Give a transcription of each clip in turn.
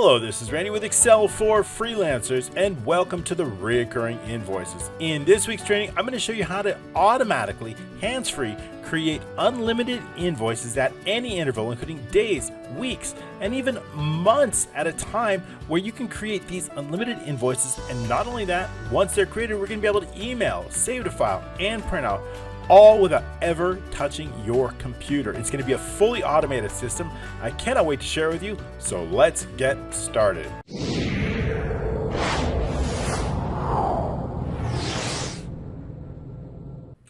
Hello, this is Randy with Excel for Freelancers, and welcome to the Reoccurring Invoices. In this week's training, I'm going to show you how to automatically, hands-free, create unlimited invoices at any interval, including days, weeks, and even months at a time, where you can create these unlimited invoices. And not only that, once they're created, we're going to be able to email, save to file, and print out, all without ever touching your computer. It's going to be a fully automated system. I cannot wait to share it with you, so let's get started.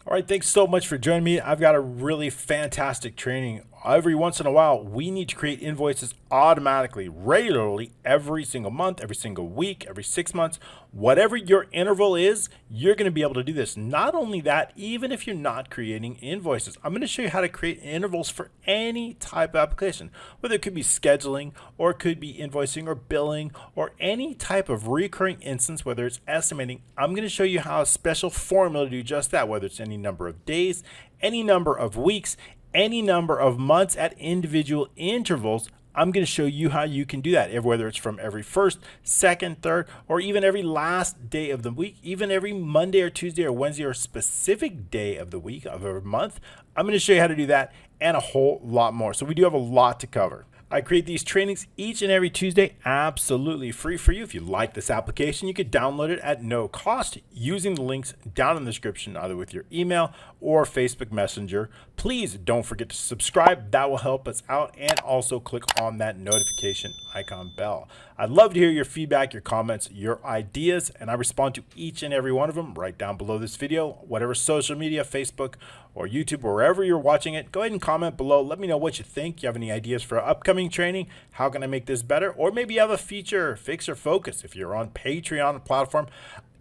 All right, thanks so much for joining me. I've got a really fantastic training. Every once in a while, we need to create invoices automatically, regularly, every single month, every single week, every 6 months. Whatever your interval is, you're going to be able to do this. Not only that, even if you're not creating invoices, I'm going to show you how to create intervals for any type of application, whether it could be scheduling, or it could be invoicing or billing, or any type of recurring instance, whether it's estimating. I'm going to show you how a special formula to do just that, whether it's any number of days, any number of weeks, any number of months at individual intervals. I'm going to show you how you can do that, whether it's from every first, second, third, or even every last day of the week, even every Monday or Tuesday or Wednesday or specific day of the week of every month. I'm going to show you how to do that and a whole lot more. So we do have a lot to cover. I create these trainings each and every Tuesday, absolutely free for you. If you like this application, you could download it at no cost using the links down in the description, either with your email or Facebook Messenger. Please don't forget to subscribe. That will help us out, and also click on that notification icon bell. I'd love to hear your feedback, your comments, your ideas, and I respond to each and every one of them right down below this video. Whatever social media, Facebook or YouTube, wherever you're watching it, go ahead and comment below. Let me know what you think. You have any ideas for upcoming training? How can I make this better? Or maybe you have a feature, fix or focus. If you're on Patreon platform,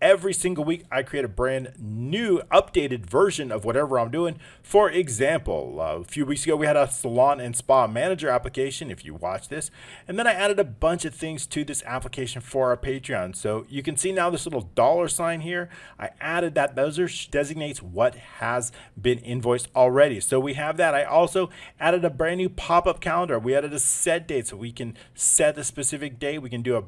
every single week, I create a brand new updated version of whatever I'm doing. For example, a few weeks ago, we had a salon and spa manager application, if you watch this. And then I added a bunch of things to this application for our Patreon. So you can see now this little $sign here. I added that. Those designates what has been invoiced already. So we have that. I also added a brand new pop-up calendar. We added a set date so we can set a specific date. We can do a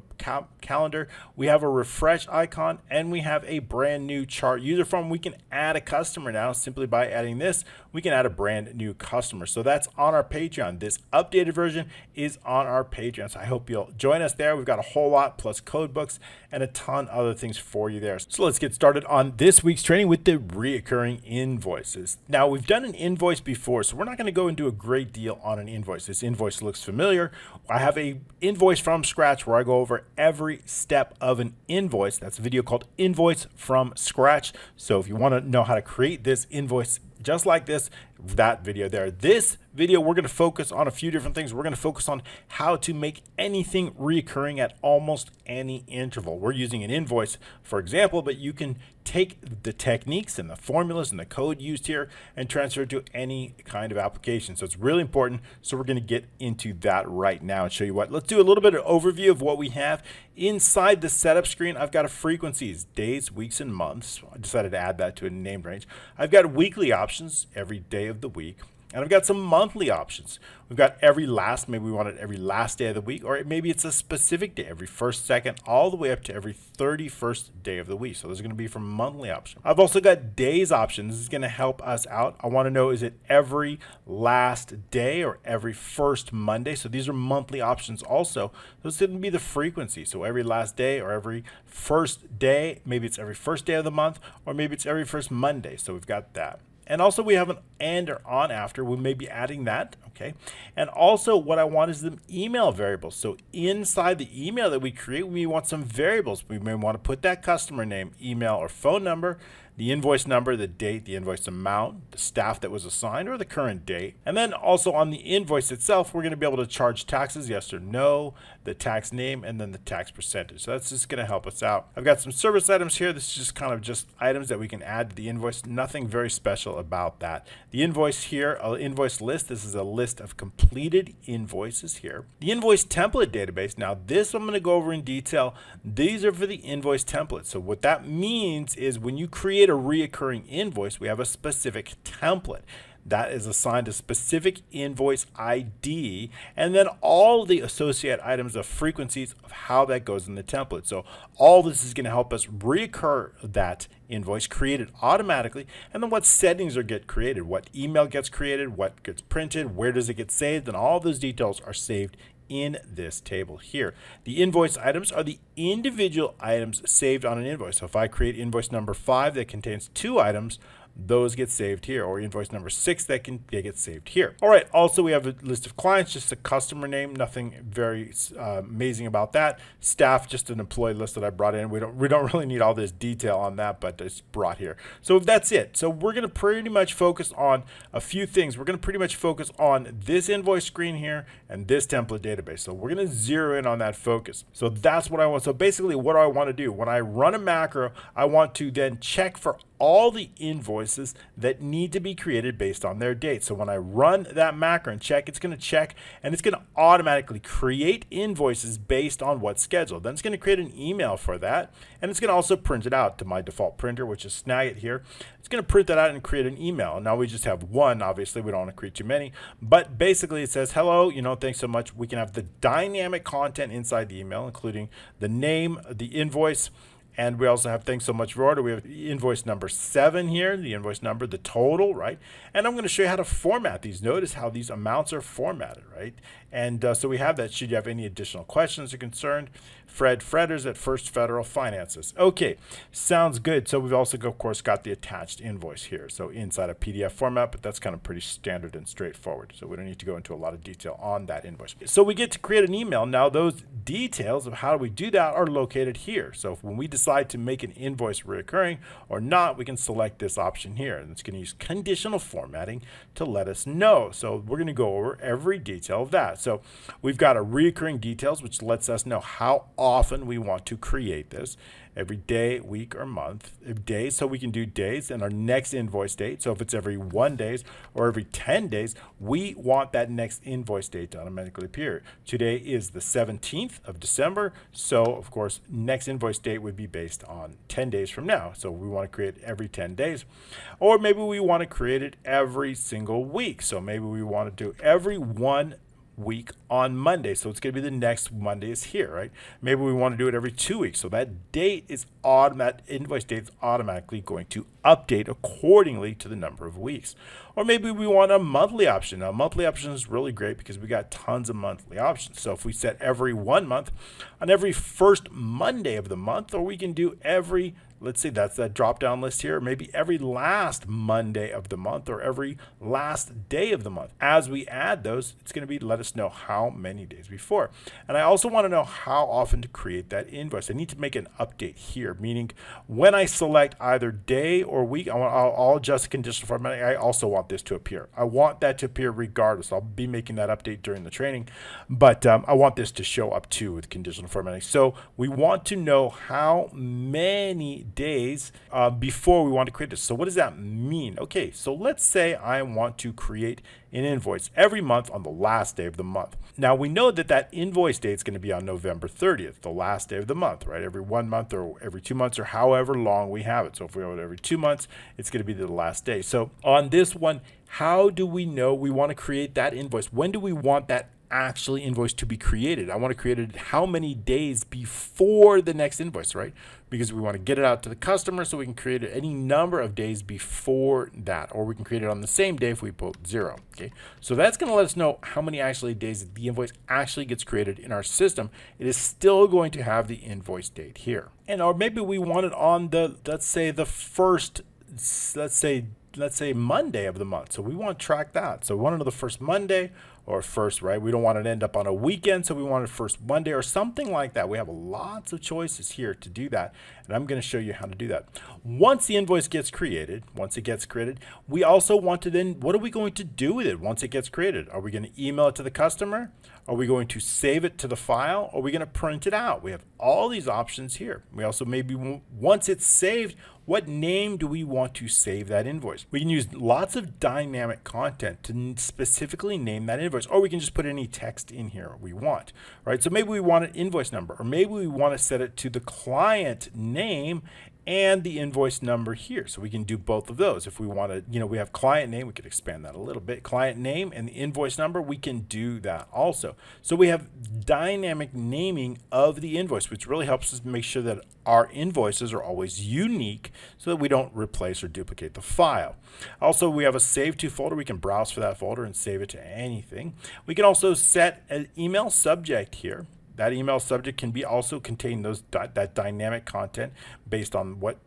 calendar. We have a refresh icon, and we have a brand new chart user form. We can add a customer now. Simply by adding this, we can add a brand new customer. So that's on our Patreon. This updated version is on our Patreon. So I hope you'll join us there. We've got a whole lot plus code books and a ton of other things for you there. So let's get started on this week's training with the reoccurring invoices. Now, we've done an invoice before, so we're not going to go into a great deal on an invoice. This invoice looks familiar. I have a invoice from scratch where I go over every step of an invoice. That's a video called Invoice from Scratch. So if you want to know how to create this invoice just like this, that video there. This video, we're going to focus on a few different things. We're going to focus on how to make anything recurring at almost any interval. We're using an invoice, for example, but you can take the techniques and the formulas and the code used here and transfer it to any kind of application. So it's really important. So we're going to get into that right now and show you what. Let's do a little bit of overview of what we have. Inside the setup screen, I've got a frequencies, days, weeks, and months. I decided to add that to a named range. I've got weekly options every day of the week. And I've got some monthly options. We've got every last, maybe we want it every last day of the week, or maybe it's a specific day, every first, second, all the way up to every 31st day of the week. So those are going to be for monthly options. I've also got days options. This is going to help us out. I want to know, is it every last day or every first Monday? So these are monthly options also. Those didn't be the frequency. So every last day or every first day, maybe it's every first day of the month, or maybe it's every first Monday. So we've got that. And also we have an and or on after. We may be adding that, okay? And also what I want is the email variables. So inside the email that we create, we want some variables. We may want to put that customer name, email, or phone number, the invoice number, the date, the invoice amount, the staff that was assigned, or the current date. And then also on the invoice itself, we're going to be able to charge taxes, yes or no, the tax name, and then the tax percentage. So that's just going to help us out. I've got some service items here. This is just kind of just items that we can add to the invoice. Nothing very special about that. The invoice here, invoice list, this is a list of completed invoices here. The invoice template database. Now this I'm going to go over in detail. These are for the invoice templates. So what that means is when you create a reoccurring invoice, we have a specific template. that is assigned a specific invoice ID, and then all the associated items of frequencies of how that goes in the template. So all this is going to help us recur that invoice, create it automatically, and then what settings are get created, what email gets created, what gets printed, where does it get saved, and all those details are saved in this table here. The invoice items are the individual items saved on an invoice. So if I create invoice number 5 that contains 2 items, those get saved here, or invoice number 6 they get saved here. All right, also we have a list of clients, just a customer name, nothing very amazing about that. Staff, just an employee list that I brought in. We don't really need all this detail on that, but it's brought here. So that's it. So we're going to pretty much focus on a few things. We're going to pretty much focus on this invoice screen here and this template database. So we're going to zero in on that focus. So that's what I want. So basically what I want to do when I run a macro, I want to then check for all the invoices that need to be created based on their date. So when I run that macro and check, it's going to check and it's going to automatically create invoices based on what schedule. Then it's going to create an email for that, and it's going to also print it out to my default printer, which is Snagit here. It's going to print that out and create an email. Now we just have one, obviously we don't want to create too many, but basically it says, hello, thanks so much. We can have the dynamic content inside the email, including the name, the invoice, and we also have thanks so much for order. We have invoice number 7 here, the invoice number, the total, right? And I'm going to show you how to format these. Notice how these amounts are formatted, right? And so we have that. Should you have any additional questions or concerned, Fred Fredders at First Federal Finances. Okay, sounds good. So we've also, of course, got the attached invoice here. So inside a PDF format, but that's kind of pretty standard and straightforward. So we don't need to go into a lot of detail on that invoice. So we get to create an email. Now those details of how do we do that are located here. So when we decide to make an invoice recurring or not, we can select this option here. And it's going to use conditional formatting to let us know. So we're going to go over every detail of that. So we've got a recurring details, which lets us know how often we want to create this. Every day, week, or month. Days, so we can do days and our next invoice date. So if it's every 1 day or every 10 days, we want that next invoice date to automatically appear. Today is the 17th of December. So of course, next invoice date would be based on 10 days from now. So we want to create every 10 days. Or maybe we want to create it every single week. So maybe we want to do every 1 week on Monday. So it's going to be the next Monday is here, right? Maybe we want to do it every 2 weeks. So that date is that invoice date is automatically going to update accordingly to the number of weeks. Or maybe we want a monthly option. Now, monthly option is really great because we got tons of monthly options. So if we set every 1 month on every first Monday of the month, or we can do every, let's say that's that drop down list here, maybe every last Monday of the month or every last day of the month. As we add those, it's going to be let us know how many days before. And I also want to know how often to create that invoice. I need to make an update here, meaning when I select either day or week, I'll adjust the conditional formatting. I also want this to appear. I want that to appear regardless. I'll be making that update during the training, but I want this to show up too with conditional formatting. So we want to know how many days before we want to create this. So what does that mean? Okay, so let's say I want to create an invoice every month on the last day of the month. Now we know that that invoice date is going to be on November 30th, the last day of the month, right? Every 1 month or every 2 months or however long we have it. So if we have it every 2 months, it's going to be the last day. So on this one, how do we know we want to create that invoice? When do we want that actually invoice to be created? I want to create it how many days before the next invoice, right? Because we want to get it out to the customer, so we can create it any number of days before that, or we can create it on the same day if we put 0. Okay, so that's going to let us know how many actually days the invoice actually gets created in our system. It is still going to have the invoice date here, and or maybe we want it on the, let's say the first, let's say Monday of the month. So we want to track that. So we want it on the first Monday or first, right? We don't want it to end up on a weekend, so we want it first Monday or something like that. We have lots of choices here to do that, and I'm going to show you how to do that. Once the invoice gets created, we also want to then, what are we going to do with it once it gets created? Are we going to email it to the customer? Are we going to save it to the file? Or are we going to print it out? We have all these options here. We also maybe, once it's saved, what name do we want to save that invoice? We can use lots of dynamic content to specifically name that invoice, or we can just put any text in here we want, right? So maybe we want an invoice number, or maybe we want to set it to the client name and the invoice number here. So we can do both of those. If we want to, we have client name, we could expand that a little bit. Client name and the invoice number, we can do that also. So we have dynamic naming of the invoice, which really helps us make sure that our invoices are always unique so that we don't replace or duplicate the file. Also, we have a save to folder. We can browse for that folder and save it to anything. We can also set an email subject here. That email subject can be also contain that dynamic content based on what,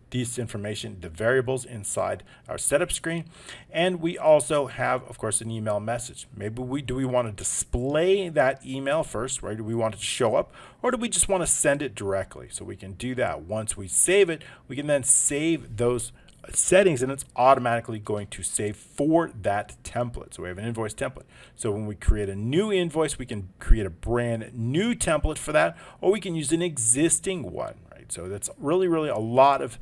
these information, the variables inside our setup screen. And we also have, of course, an email message. Maybe we want to display that email first, right? Do we want it to show up, or do we just want to send it directly? So we can do that. Once we save it, we can then save those settings, and it's automatically going to save for that template. So we have an invoice template. So when we create a new invoice, we can create a brand new template for that, or we can use an existing one, right? So that's really a lot of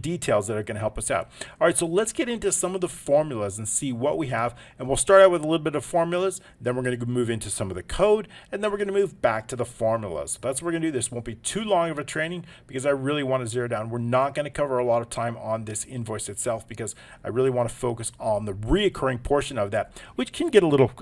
details that are going to help us out. All right, so let's get into some of the formulas and see what we have. And we'll start out with a little bit of formulas, then we're going to move into some of the code, and then we're going to move back to the formulas. So that's what we're going to do. This won't be too long of a training because I really want to zero down. We're not going to cover a lot of time on this invoice itself because I really want to focus on the reoccurring portion of that, which can get a little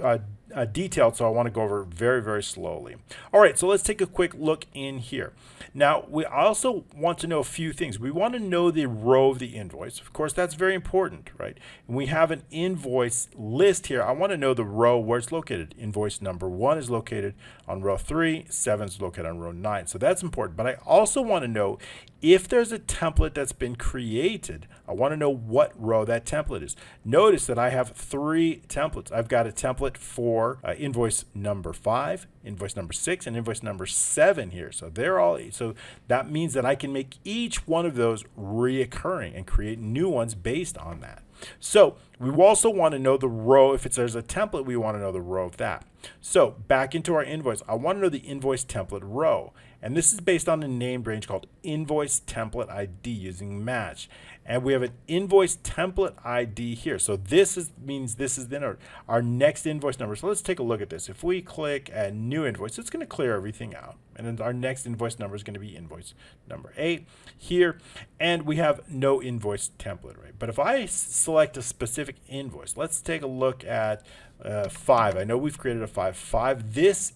detailed, so I want to go over very slowly. All right, so let's take a quick look in here. Now, we also want to know a few things. We want to know the row of the invoice. Of course, that's very important, right? And we have an invoice list here. I want to know the row where it's located. Invoice number 1 is located on row 3, 7 is located on row 9. So that's important. But I also want to know if there's a template that's been created. I want to know what row that template is. Notice that I have 3 templates. I've got a template for invoice number 5, invoice number 6, and invoice number 7 here. So so that means that I can make each one of those reoccurring and create new ones based on that. So we also want to know the row. If there's a template, we want to know the row of that. So back into our invoice, I want to know the invoice template row. And this is based on a named range called invoice template ID using match. And we have an invoice template ID here. So means this is then our next invoice number. So let's take a look at this. If we click at new invoice, it's going to clear everything out. And then our next invoice number is going to be invoice number 8 here. And we have no invoice template, right? But if I select a specific invoice, let's take a look at 5. I know we've created a 5. This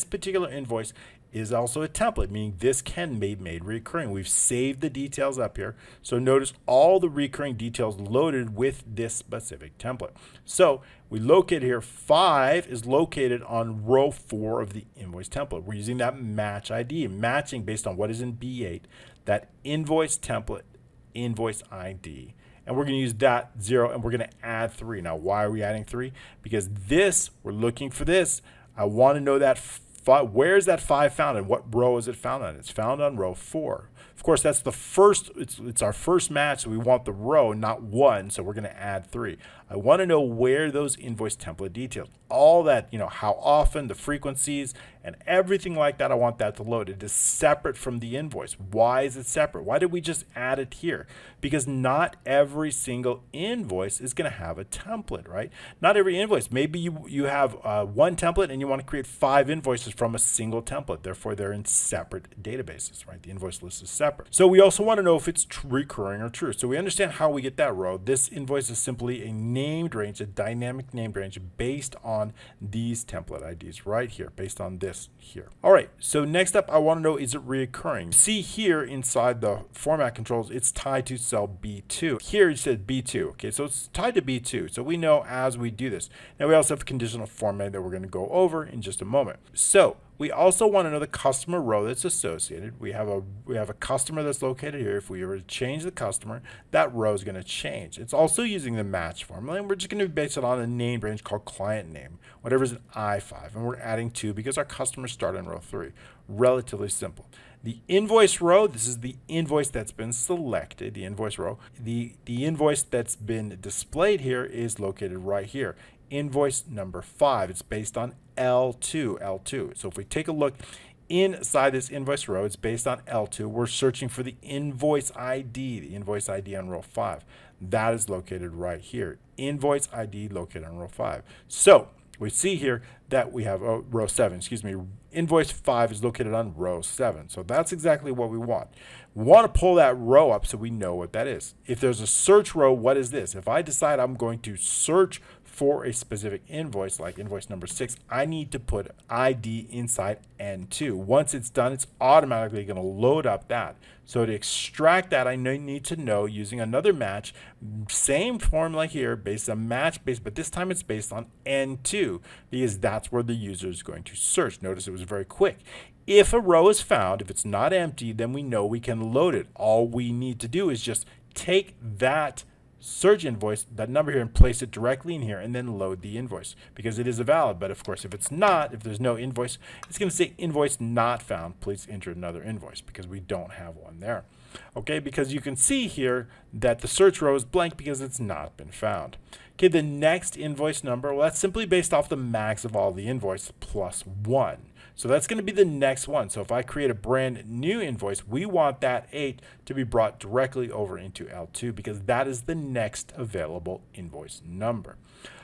particular invoice is also a template, meaning this can be made recurring. We've saved the details up here. So notice all the recurring details loaded with this specific template. So we locate here, 5 is located on row 4 of the invoice template. We're using that match ID, matching based on what is in B8, that invoice template, invoice ID. And we're going to use that 0, and we're going to add 3. Now, why are we adding 3? Because we're looking for this. I want to know that where is that 5 found and what row is it found on? It's found on row 4. Of course, that's the first, it's our first match, so we want the row, not 1, so we're going to add 3. I want to know where those invoice template details, all that, how often, the frequencies, and everything like that, I want that to load. It is separate from the invoice. Why is it separate? Why did we just add it here? Because not every single invoice is going to have a template, right? Not every invoice. Maybe you have one template and you want to create 5 invoices from a single template. Therefore, they're in separate databases, right? The invoice list is separate. So we also want to know if it's recurring or true. So we understand how we get that row. This invoice is simply a named range, a dynamic named range based on these template IDs right here, based on this here. All right, so next up, I want to know, is it reoccurring? See here inside the format controls, it's tied to cell B2. Here it said B2, okay, so it's tied to B2. So we know as we do this. Now we also have conditional formatting that we're going to go over in just a moment. So we also want to know the customer row that's associated. We have a customer that's located here. If we were to change the customer, that row is going to change. It's also using the match formula, and we're just going to base it on a named range called client name, whatever is an I5, and we're adding 2 because our customers start in row 3. Relatively simple. The invoice row, this is the invoice that's been selected, the invoice row. The invoice that's been displayed here is located right here. Invoice number 5. It's based on L2. So if we take a look inside this invoice row, it's based on L2. We're searching for the invoice ID on row 5. That is located right here. Invoice ID located on row 5. So we see here that we have row 7, excuse me, invoice 5 is located on row 7. So that's exactly what we want. We want to pull that row up so we know what that is. If there's a search row, what is this? If I decide I'm going to search for a specific invoice, like invoice number 6, I need to put ID inside N2. Once it's done, it's automatically going to load up that. So to extract that, I need to know using another match, same formula here, based on match base, but this time it's based on N2 because that's where the user is going to search. Notice it was very quick. If a row is found, if it's not empty, then we know we can load it. All we need to do is just take that search invoice, that number here, and place it directly in here and then load the invoice because it is a valid. But of course, if it's not, if there's no invoice, it's going to say invoice not found. Please enter another invoice because we don't have one there. Okay, because you can see here that the search row is blank because it's not been found. Okay, the next invoice number, well, that's simply based off the max of all the invoice plus 1. So that's going to be the next one. So if I create a brand new invoice, we want that 8 to be brought directly over into L2 because that is the next available invoice number.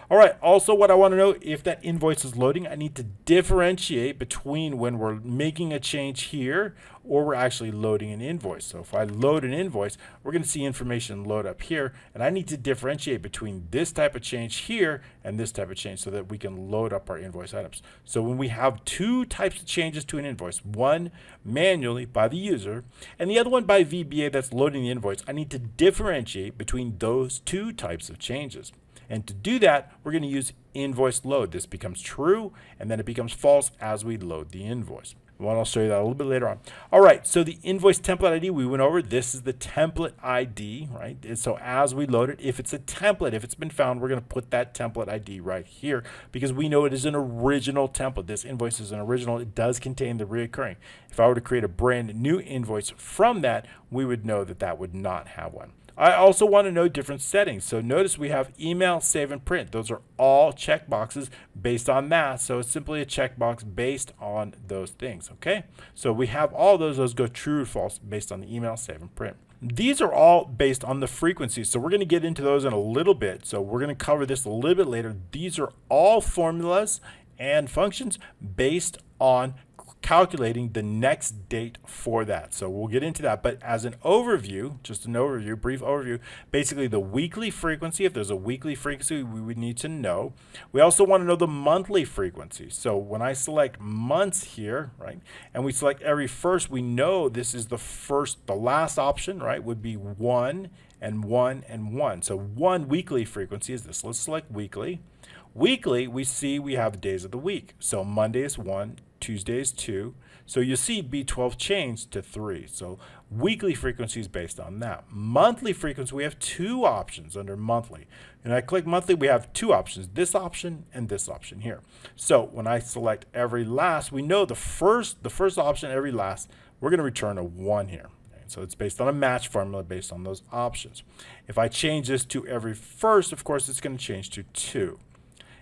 All right, also what I want to know, if that invoice is loading, I need to differentiate between when we're making a change here or we're actually loading an invoice. So if I load an invoice, we're going to see information load up here, and I need to differentiate between this type of change here and this type of change so that we can load up our invoice items. So when we have two types of changes to an invoice, one manually by the user and the other one by VBA that's loading the invoice, I need to differentiate between those two types of changes. And to do that, we're going to use invoice load. This becomes true, and then it becomes false as we load the invoice. Well, I'll show you that a little bit later on. All right, so the invoice template ID we went over, this is the template ID, right? And so as we load it, if it's a template, if it's been found, we're going to put that template ID right here because we know it is an original template. This invoice is an original. It does contain the reoccurring. If I were to create a brand new invoice from that, we would know that that would not have one. I also want to know different settings. So notice we have email, save, and print. Those are all checkboxes based on that. So it's simply a checkbox based on those things, okay? So we have all those go true or false based on the email, save, and print. These are all based on the frequency. So we're going to get into those in a little bit. So we're going to cover this a little bit later. These are all formulas and functions based on calculating the next date for that. So we'll get into that, but as an overview, just an overview, brief overview, basically the weekly frequency, if there's a weekly frequency, we would need to know. We also want to know the monthly frequency. So when I select months here, right, and we select every first, we know this is the last option, right, would be 1 and 1 and 1. So one weekly frequency is this. Let's select weekly. Weekly, we see we have days of the week. So Monday is 1, Tuesday is 2. So you see B12 changed to 3. So weekly frequency is based on that. Monthly frequency, we have two options under monthly. And I click monthly, we have two options, this option and this option here. So when I select every last, we know the first option, every last, we're going to return a 1 here. So it's based on a match formula based on those options. If I change this to every first, of course, it's going to change to 2.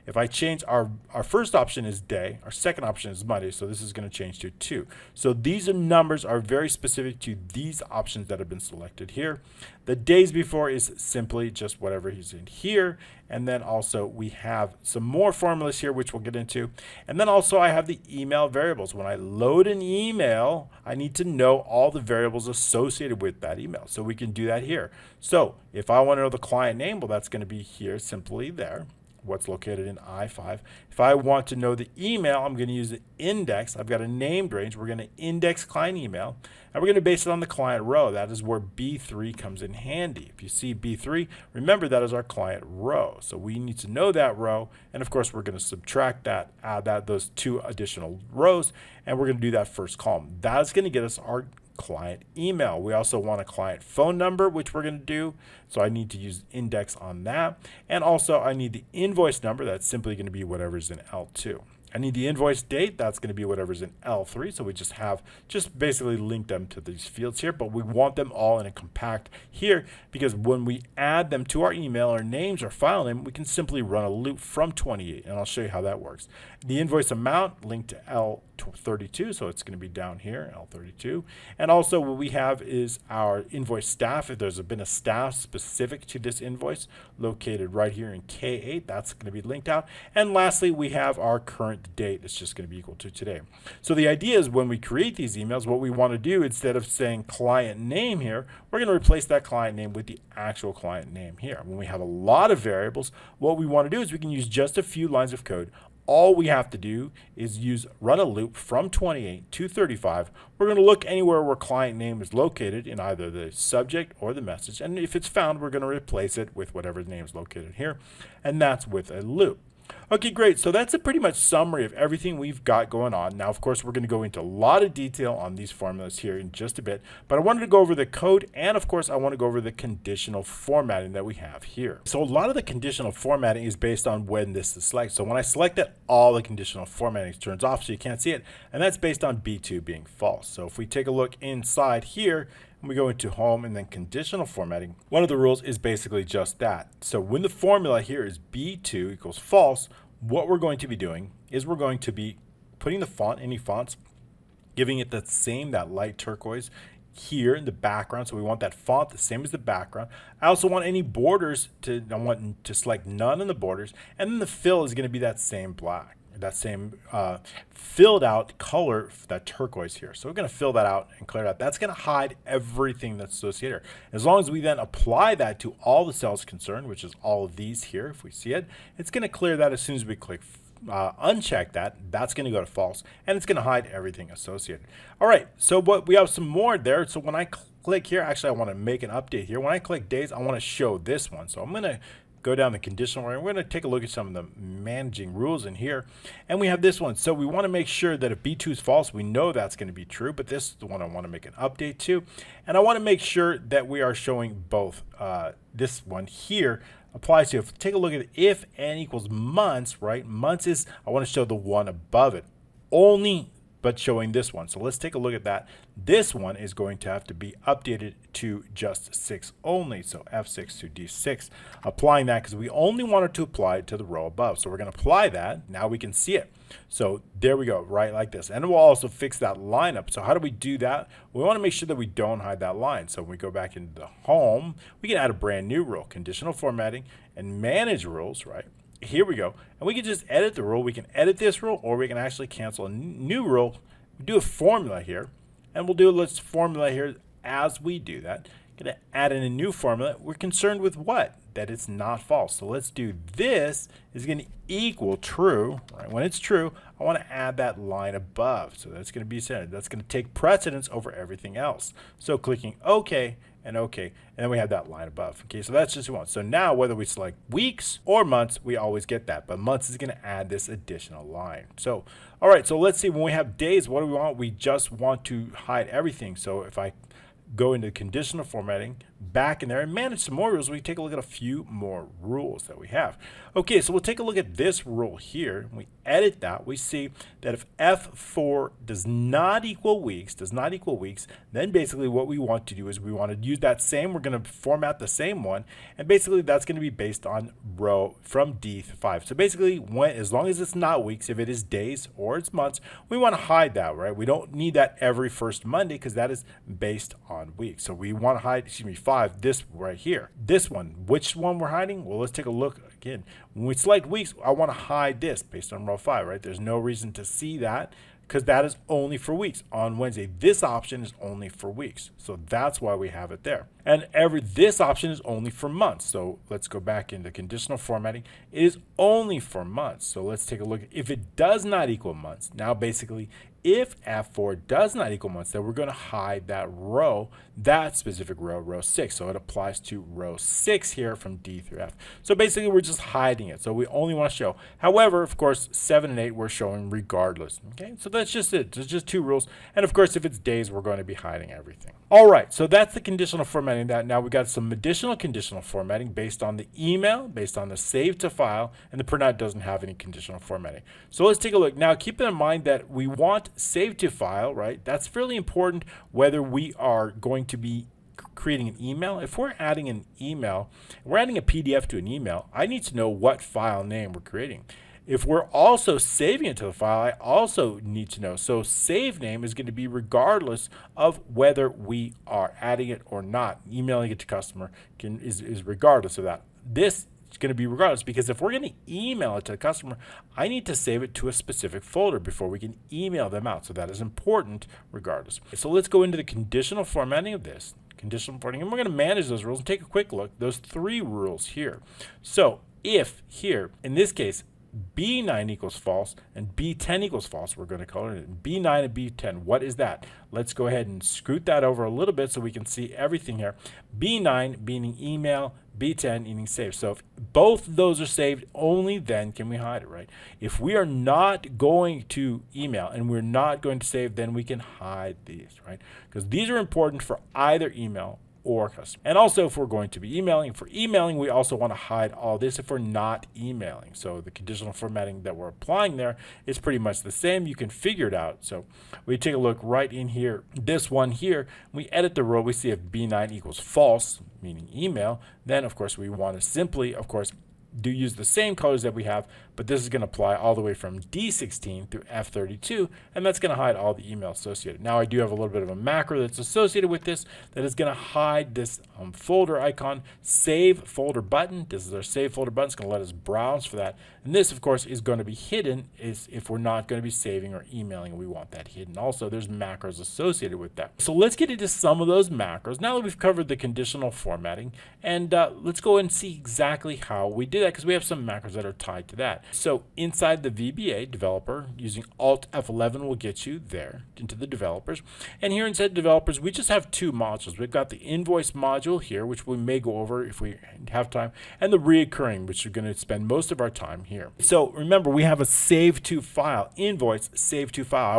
If I change our first option is day, our second option is Monday, so this is going to change to 2. So these numbers are very specific to these options that have been selected here. The days before is simply just whatever is in here. And then also we have some more formulas here, which we'll get into. And then also I have the email variables. When I load an email, I need to know all the variables associated with that email. So we can do that here. So if I want to know the client name, well, that's going to be here, simply there. What's located in I5. If I want to know the email, I'm going to use the index. I've got a named range. We're going to index client email, and we're going to base it on the client row. That is where B3 comes in handy. If you see B3, remember that is our client row. So we need to know that row, and of course we're going to subtract that, add those two additional rows, and we're going to do that first column. That's going to get us our client email. We also want a client phone number, which we're going to do. So I need to use index on that. And also I need the invoice number. That's simply going to be whatever's in L2. I need the invoice date. That's going to be whatever's in L3. So we just basically link them to these fields here, but we want them all in a compact here because when we add them to our email, our names, our file name, we can simply run a loop from 28, and I'll show you how that works. The invoice amount linked to L32, so it's going to be down here, L32. And also what we have is our invoice staff. If there's been a staff specific to this invoice located right here in K8, that's going to be linked out. And lastly, we have our current date. It's just going to be equal to today. So the idea is when we create these emails, what we want to do, instead of saying client name here, we're going to replace that client name with the actual client name here. When we have a lot of variables, what we want to do is we can use just a few lines of code. All we have to do is run a loop from 28 to 35. We're going to look anywhere where client name is located in either the subject or the message. And if it's found, we're going to replace it with whatever name is located here. And that's with a loop. Okay, great. So that's a pretty much summary of everything we've got going on. Now, of course, we're going to go into a lot of detail on these formulas here in just a bit, but I wanted to go over the code, and of course, I want to go over the conditional formatting that we have here. So a lot of the conditional formatting is based on when this is selected. So when I select it, all the conditional formatting turns off so you can't see it, and that's based on B2 being false. So if we take a look inside here, and we go into home and then conditional formatting, one of the rules is basically just that. So when the formula here is B2 equals false, what we're going to be doing is we're going to be putting the font, any fonts, giving it that light turquoise here in the background. So we want that font the same as the background. I also want any borders I want to select none in the borders. And then the fill is going to be that same black. That same filled out color, that turquoise here. So we're going to fill that out and clear it out. That's going to hide everything that's associated. As long as we then apply that to all the cells concerned, which is all of these here, if we see it, it's going to clear that as soon as we click uncheck that. That's going to go to false, and it's going to hide everything associated. All right, so we have some more there. So when I click here, actually I want to make an update here. When I click days, I want to show this one. So I'm going to go down the conditional area. We're going to take a look at some of the managing rules in here. And we have this one. So we want to make sure that if B2 is false, we know that's going to be true, but this is the one I want to make an update to. And I want to make sure that we are showing both. This one here applies to, take a look at if n equals months, right? Months is, I want to show the one above it only, but showing this one. So let's take a look at that. This one is going to have to be updated to just 6 only. So F6 to D6, applying that because we only wanted to apply it to the row above. So we're going to apply that. Now we can see it. So there we go, right like this. And we'll also fix that lineup. So how do we do that? We want to make sure that we don't hide that line. So when we go back into the home, we can add a brand new rule, conditional formatting and manage rules, right? Here we go. And we can just edit the rule. We can edit this rule, or we can actually cancel a new rule. We do a formula here, and we'll do a list formula here as we do that. Going to add in a new formula. We're concerned with what? That it's not false. So let's do this is going to equal true. Right? When it's true, I want to add that line above. So that's going to be centered. That's going to take precedence over everything else. So clicking OK and OK, and then we have that line above. Okay, so that's just one. So now whether we select weeks or months, we always get that. But months is going to add this additional line. So, all right, so let's see. When we have days, what do we want? We just want to hide everything. So if I go into conditional formatting, back in there and manage some more rules, we take a look at a few more rules that we have. Okay, so we'll take a look at this rule here. When we edit that, we see that if F4 does not equal weeks, then basically what we want to do is we want to use that same, we're going to format the same one, and basically that's going to be based on row from D5. So basically, as long as it's not weeks, if it is days or it's months, we want to hide that, right? We don't need that every first Monday because that is based on weeks. So we want to hide, 5, this right here. This one, which one we're hiding? Well, let's take a look again. When we select weeks, I want to hide this based on row 5, right? There's no reason to see that because that is only for weeks. On Wednesday, this option is only for weeks. So that's why we have it there. And this option is only for months. So let's go back into conditional formatting. It is only for months. So let's take a look. If it does not equal months, now basically if F4 does not equal months, then we're going to hide that row, that specific row, row 6. So it applies to row 6 here from D through F. So basically we're just hiding it. So we only want to show. However, of course, 7 and 8 we're showing regardless. Okay, so that's just it. There's just 2 rules. And of course, if it's days, we're going to be hiding everything. All right, so that's the conditional formatting formatting that. Now we got some additional conditional formatting based on the email, based on the save to file, and the printout doesn't have any conditional formatting. So let's take a look. Now keep in mind that we want save to file, right? That's fairly important whether we are going to be creating an email. If we're adding an email, we're adding a PDF to an email, I need to know what file name we're creating. If we're also saving it to the file, I also need to know. So save name is going to be regardless of whether we are adding it or not. Emailing it to customer is regardless of that. This is going to be regardless, because if we're going to email it to the customer, I need to save it to a specific folder before we can email them out. So that is important regardless. So let's go into the conditional formatting of this. Conditional formatting, and we're going to manage those rules and take a quick look. Those 3 rules here. So if here, in this case, B9 equals false and B10 equals false, we're going to color it B9 and B10. What is that? Let's go ahead and scoot that over a little bit so we can see everything here. B9 meaning email, B10 meaning save. So if both of those are saved, only then can we hide it, right? If we are not going to email and we're not going to save, then we can hide these, right? Because these are important for either email or customer. And also if we're going to be emailing, for emailing, we also want to hide all this if we're not emailing. So the conditional formatting that we're applying there is pretty much the same. You can figure it out. So we take a look right in here, this one here, we edit the row, we see if B9 equals false, meaning email, then of course we want to simply, of course, use the same colors that we have, but this is going to apply all the way from D16 through F32, and that's going to hide all the email associated. Now I do have a little bit of a macro that's associated with this that is going to hide this folder icon, save folder button. This is our save folder button. It's going to let us browse for that, and this of course is going to be hidden if we're not going to be saving or emailing. We want that hidden. Also, there's macros associated with that. So let's get into some of those macros now that we've covered the conditional formatting, and let's go and see exactly how we do that, because we have some macros that are tied to that. So inside the VBA developer, using Alt F11 will get you there into the developers. And here inside developers, we just have 2 modules. We've got the invoice module here, which we may go over if we have time, and the reoccurring, which we're going to spend most of our time here. So remember, we have a save to file, invoice, save to file. I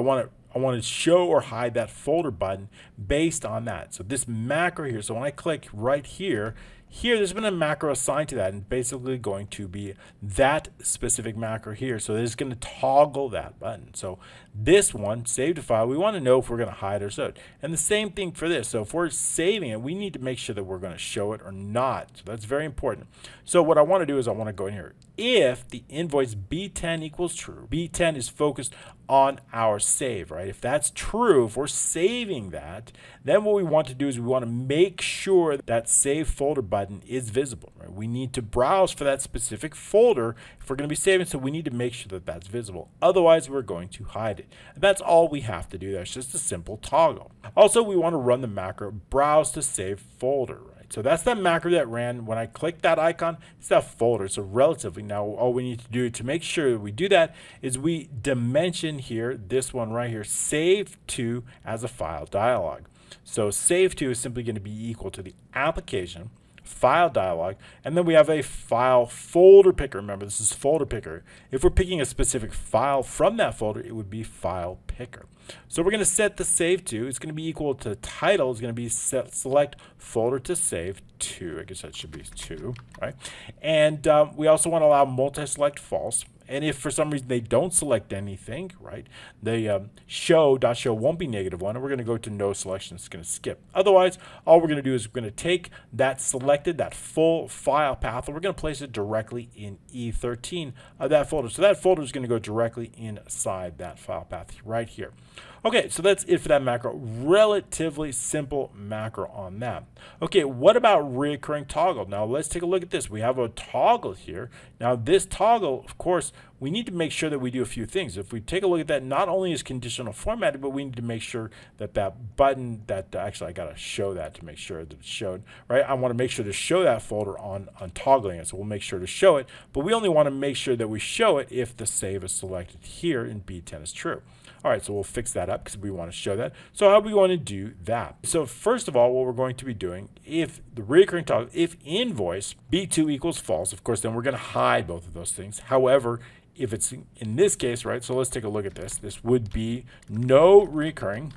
want to show or hide that folder button based on that. So this macro here, so when I click right here, there's been a macro assigned to that, and basically going to be that specific macro here. So it's going to toggle that button. So this one, save to file, we want to know if we're going to hide or show it. And the same thing for this. So if we're saving it, we need to make sure that we're going to show it or not. So that's very important. So what I want to do is I want to go in here. If the invoice B10 equals true, B10 is focused on our save, right? If that's true, if we're saving that, then what we want to do is we want to make sure that save folder button is visible, right? We need to browse for that specific folder if we're going to be saving, so we need to make sure that that's visible. Otherwise, we're going to hide it. And that's all we have to do. That's just a simple toggle. Also, we want to run the macro browse to save folder, right? So that's that macro that ran when I click that icon. It's that folder. So relatively, now all we need to do to make sure that we do that is we dimension here, this one right here, save to as a file dialog. So save to is simply going to be equal to the application file dialog, and then we have a file folder picker. Remember, this is folder picker. If we're picking a specific file from that folder, it would be file picker. So we're going to set the save to, it's going to be equal to title, is going to be select folder to save to. I guess that should be 2, right? And we also want to allow multi-select false. And if for some reason they don't select anything, right, the show won't be -1, and we're going to go to no selection. It's going to skip. Otherwise, all we're going to do is we're going to take that selected, that full file path, and we're going to place it directly in E13 of that folder. So that folder is going to go directly inside that file path right here. Okay, so that's it for that macro. Relatively simple macro on that. Okay, what about reoccurring toggle? Now let's take a look at this. We have a toggle here. Now this toggle, of course, we need to make sure that we do a few things. If we take a look at that, not only is conditional formatting, but we need to make sure that that button, that actually I got to show that to make sure that it's showed, right? I want to make sure to show that folder on toggling it. So we'll make sure to show it, but we only want to make sure that we show it if the save is selected here and B10 is true. All right, so we'll fix that up because we want to show that. So how are we going to do that? So first of all, what we're going to be doing, if the recurring toggle, if invoice B2 equals false, of course, then we're going to hide both of those things. However, if it's in this case, right, so let's take a look at this. This would be no recurring.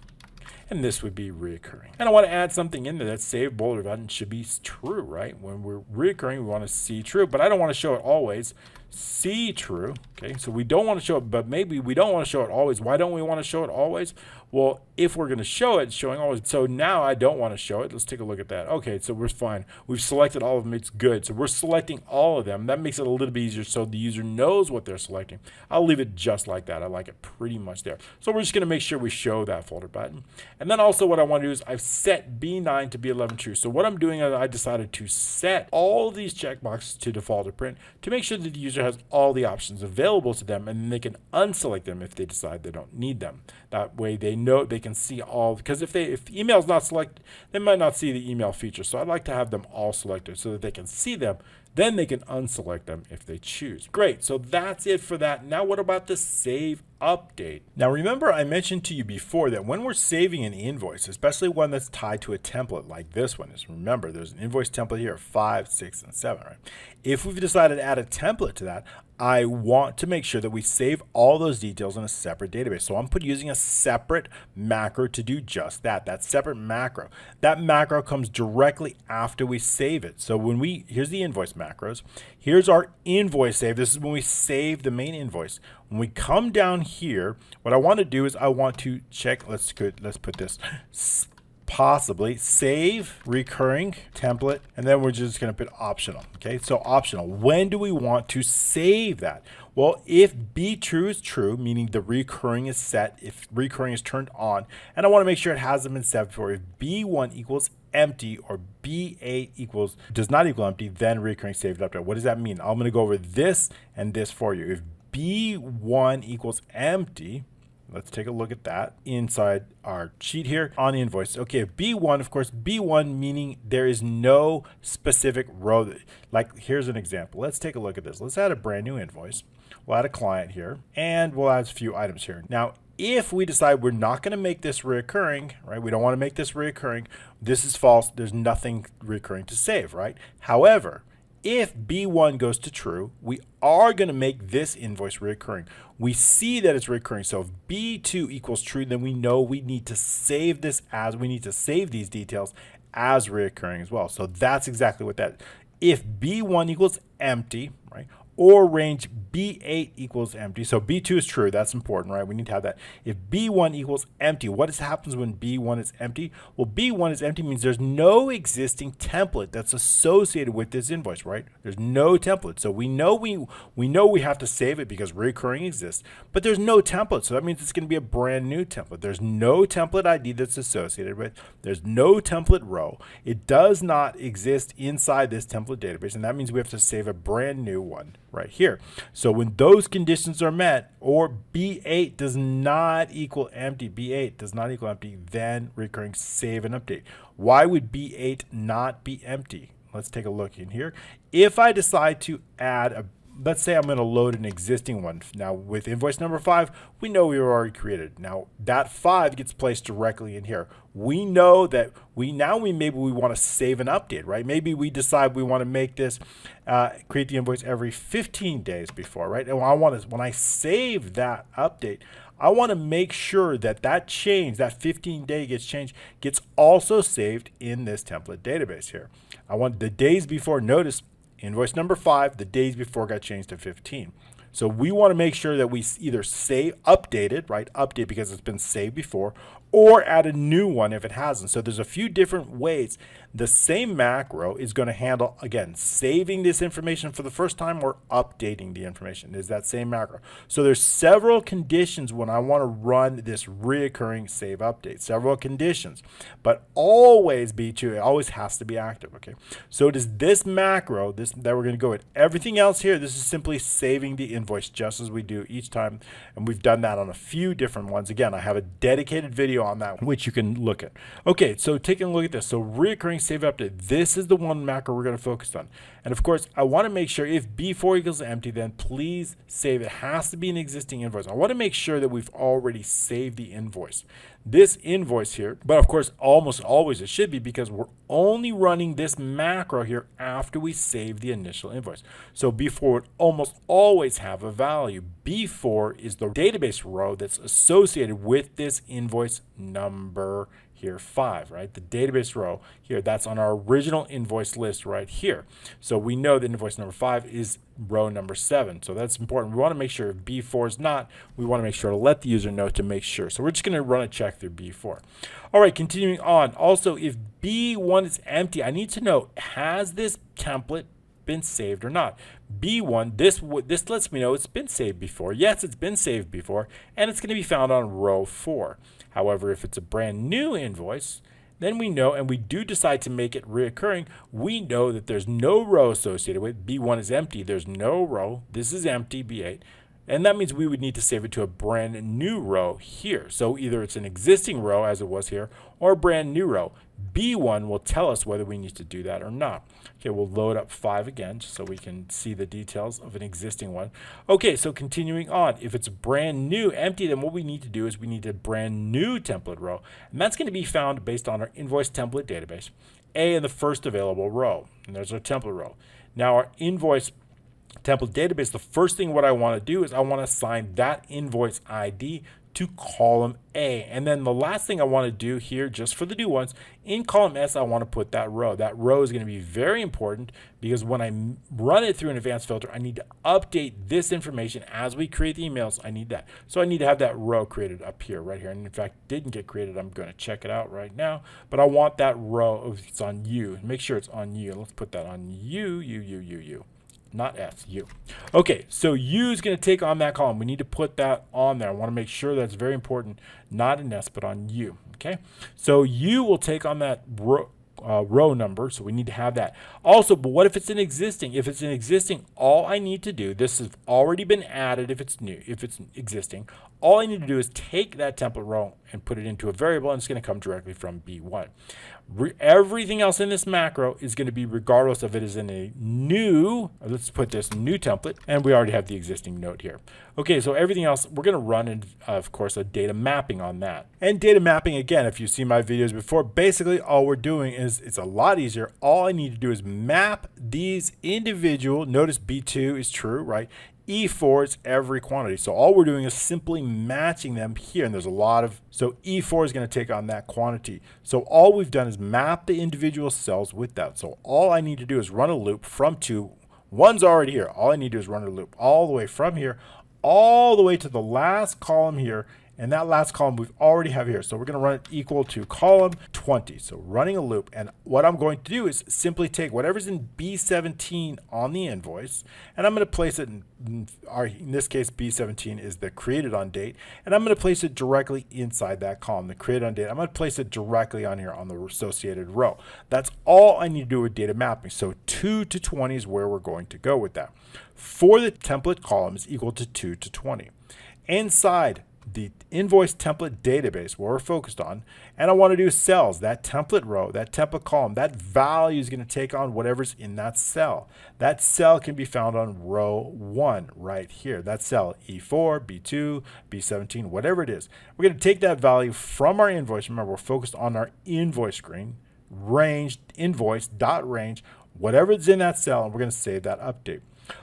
and this would be reoccurring. And I want to add something in there that save boulder button should be true, right? When we're reoccurring, we want to see true, but I don't want to show it always. See true. Okay, so we don't want to show it, but maybe we don't want to show it always. Why don't we want to show it always? Well, if we're going to show it, it's showing always. So now I don't want to show it. Let's take a look at that. Okay, so we're fine. We've selected all of them. It's good. So we're selecting all of them. That makes it a little bit easier so the user knows what they're selecting. I'll leave it just like that. I like it pretty much there. So we're just going to make sure we show that folder button. And then also what I want to do is I've set B9 to B11 true. So what I'm doing is I decided to set all of these checkboxes to default or print to make sure that the user has all the options available to them, and then they can unselect them if they decide they don't need them. That way they know they can see all, because if email is not selected, they might not see the email feature. So I'd like to have them all selected so that they can see them. Then they can unselect them if they choose. Great, so that's it for that. Now what about the save update? Now remember I mentioned to you before that when we're saving an invoice, especially one that's tied to a template like this one is, remember there's an invoice template here, 5, 6, and 7, right? If we've decided to add a template to that, I want to make sure that we save all those details in a separate database. So I'm using a separate macro to do just that, that separate macro. That macro comes directly after we save it. So here's the invoice macros. Here's our invoice save. This is when we save the main invoice. When we come down here, what I want to do is I want to check, let's put this, possibly save recurring template, and then we're just going to put optional. Okay, so optional. When do we want to save that? Well, if B true is true, meaning the recurring is set, if recurring is turned on, and I want to make sure it hasn't been set before. If B1 equals empty or B8 does not equal empty, then recurring saved update. What does that mean? I'm going to go over this and this for you. If B1 equals empty, let's take a look at that inside our sheet here on invoice. Okay, B1, of course, B1 meaning there is no specific row. Like here's an example. Let's take a look at this. Let's add a brand new invoice. We'll add a client here and we'll add a few items here. Now, if we decide we're not going to make this reoccurring, right? We don't want to make this reoccurring. This is false. There's nothing recurring to save, right? However, if B1 goes to true, we are going to make this invoice recurring. We see that it's recurring. So if B2 equals true, then we know we need to save this as, we need to save these details as recurring as well. So that's exactly what that, if B1 equals empty, right? Or range B8 equals empty. So B2 is true. That's important, right? We need to have that. If B1 equals empty, what happens when B1 is empty? Well, B1 is empty means there's no existing template that's associated with this invoice, right? There's no template. So we know we have to save it because recurring exists, but there's no template. So that means it's going to be a brand new template. There's no template ID that's associated with. There's no template row. It does not exist inside this template database, and that means we have to save a brand new one right here. So when those conditions are met, or B8 does not equal empty, B8 does not equal empty, then recurring save and update. Why would B8 not be empty? Let's take a look in here. If I decide to add a, let's say I'm going to load an existing one. Now with invoice number 5, we know we were already created. Now that 5 gets placed directly in here. We know that maybe we want to save an update, right? Maybe we decide we want to make this, create the invoice every 15 days before, right? And when I save that update, I want to make sure that that change, that 15-day gets also saved in this template database here. I want the days before, notice invoice number 5, the days before got changed to 15. So we want to make sure that we either update it, right? Update because it's been saved before, or add a new one if it hasn't. So there's a few different ways. The same macro is going to handle, again, saving this information for the first time or updating the information. Is that same macro. So there's several conditions when I want to run this reoccurring save update. Several conditions, but always B2, it always has to be active, okay? So does this macro, that we're going to go with. Everything else here, this is simply saving the invoice just as we do each time. And we've done that on a few different ones. Again, I have a dedicated video on that, which you can look at. Okay, so taking a look at this. So reoccurring save update. This is the one macro we're going to focus on. And of course, I want to make sure if B4 equals empty, then please save. It has to be an existing invoice. I want to make sure that we've already saved the invoice. this invoice here. But of course, almost always it should be, because we're only running this macro here after we save the initial invoice. So B4 would almost always have a value. B4 is the database row that's associated with this invoice number here 5, right? The database row here, that's on our original invoice list right here. So we know that invoice number 5 is row number 7. So that's important. We want to make sure if B4 is not, we want to make sure to let the user know to make sure. So we're just going to run a check through B4. All right, continuing on. Also, if B1 is empty, I need to know, has this template been saved or not? B1, this lets me know it's been saved before. Yes, it's been saved before, and it's going to be found on row 4. However, if it's a brand new invoice, then we know, and we do decide to make it reoccurring, we know that there's no row associated with B1 is empty. There's no row. This is empty, B8. And that means we would need to save it to a brand new row here. So either it's an existing row as it was here, or a brand new row. B1 will tell us whether we need to do that or not. Okay, we'll load up 5 again just so we can see the details of an existing one. Okay, so continuing on, if it's brand new empty, then what we need to do is we need a brand new template row. And that's going to be found based on our invoice template database, A in the first available row. And there's our template row. Now our invoice template database, the first thing what I want to do is I want to assign that invoice ID to column A. And then the last thing I want to do here, just for the new ones, in column S, I want to put that row. That row is going to be very important, because when I run it through an advanced filter, I need to update this information as we create the emails. I need that. So I need to have that row created up here, right here. And in fact, didn't get created. I'm going to check it out right now. But I want that row, it's on U. Make sure it's on U. Let's put that on U. Not S, U. Okay, so U is going to take on that column. We need to put that on there. I want to make sure that's very important, not an S, but on U. Okay, so U will take on that row number, so we need to have that. Also, but what if it's an existing? If it's an existing, all I need to do, this has already been added if it's new, if it's existing, all I need to do is take that template row and put it into a variable, and it's going to come directly from B1. Everything else in this macro is going to be regardless of it is in a new, let's put this new template, and we already have the existing note here. Okay, so everything else, we're going to run, in, of course, a data mapping on that. And data mapping, again, if you've seen my videos before, basically all we're doing is, it's a lot easier. All I need to do is map these individual, notice B2 is true, right? E4 is every quantity. So all we're doing is simply matching them here. And there's a lot of, so E4 is going to take on that quantity. So all we've done is map the individual cells with that. So all I need to do is run a loop from 2. 1's already here. All I need to do is run a loop all the way from here, all the way to the last column here. And that last column we've already have here. So we're going to run it equal to column 20. So running a loop. And what I'm going to do is simply take whatever's in B17 on the invoice, and I'm going to place it in this case, B17 is the created on date. And I'm going to place it directly inside that column, the created on date. I'm going to place it directly on here on the associated row. That's all I need to do with data mapping. So 2 to 20 is where we're going to go with that. For the template column is equal to 2 to 20. Inside the invoice template database, where we're focused on, and I want to do cells, that template row, that template column, that value is going to take on whatever's in that cell. That cell can be found on row 1 right here. That cell, E4, B2, B17, whatever it is. We're going to take that value from our invoice. Remember, we're focused on our invoice screen, range, invoice, dot range, whatever's in that cell, and we're going to save that update.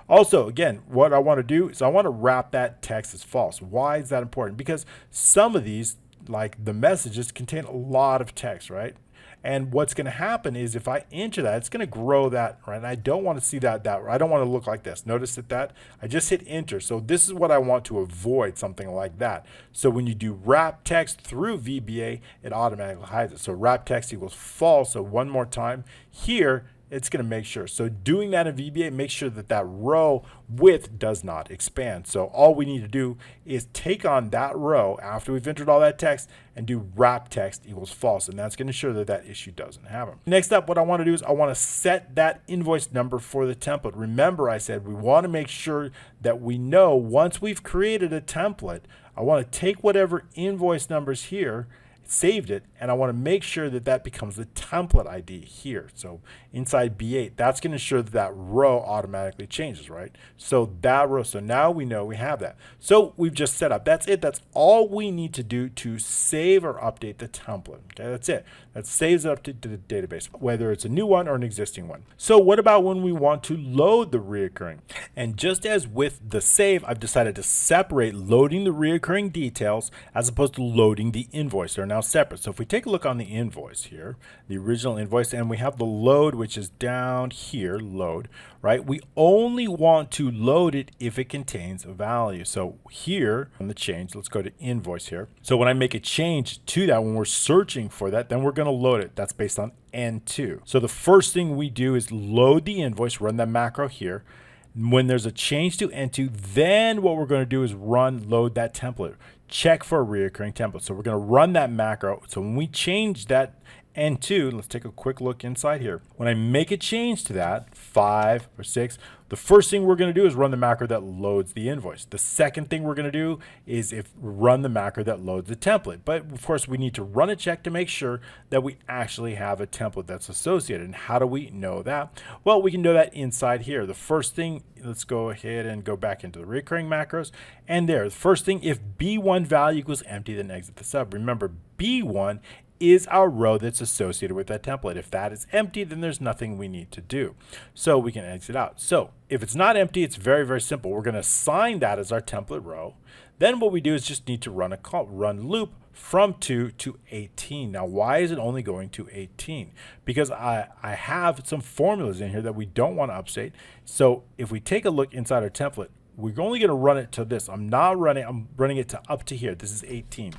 Also, again, what I want to do is I want to wrap that text as false. Why is that important? Because some of these, like the messages, contain a lot of text, right? And what's going to happen is if I enter that, it's going to grow that, right? And I don't want to see that, I don't want to look like this. Notice that I just hit enter. So this is what I want to avoid, something like that. So when you do wrap text through VBA, it automatically hides it. So wrap text equals false. So one more time here, it's going to make sure. So doing that in VBA, make sure that that row width does not expand. So all we need to do is take on that row after we've entered all that text and do wrap text equals false. And that's going to ensure that that issue doesn't happen. Next up, what I want to do is I want to set that invoice number for the template. Remember, I said we want to make sure that we know once we've created a template, I want to take whatever invoice numbers here. saved it, and I want to make sure that that becomes the template ID here. So inside B8, that's going to ensure that that row automatically changes, right? So that row, so now we know we have that. So we've just set up, that's it. That's all we need to do to save or update the template. Okay, that's it. That saves it up to the database, whether it's a new one or an existing one. So what about when we want to load the reoccurring? And just as with the save, I've decided to separate loading the reoccurring details as opposed to loading the invoice. They're now separate. So if we take a look on the invoice here, the original invoice, and we have the load, which is down here, load, right? We only want to load it if it contains a value. So here on the change, let's go to invoice here. So when I make a change to that, when we're searching for that, then we're going to load it. That's based on N2. So the first thing we do is load the invoice, run that macro here. When there's a change to N2, then what we're going to do is load that template. Check for a reoccurring template. So we're going to run that macro. So when we change that N2, let's take a quick look inside here. When I make a change to that, 5 or 6, the first thing we're going to do is run the macro that loads the invoice. The second thing we're going to do is run the macro that loads the template. But of course, we need to run a check to make sure that we actually have a template that's associated. And how do we know that? Well, we can know that inside here. The first thing, let's go ahead and go back into the recurring macros. And there, the first thing, if B1 value equals empty, then exit the sub. Remember, B1 is our row that's associated with that template. If that is empty, then there's nothing we need to do. So we can exit out. So if it's not empty, it's very, very simple. We're going to assign that as our template row. Then what we do is just need to run a loop from 2 to 18. Now, why is it only going to 18? Because I have some formulas in here that we don't want to update. So if we take a look inside our template, we're only going to run it to this. I'm running it to up to here. This is 18.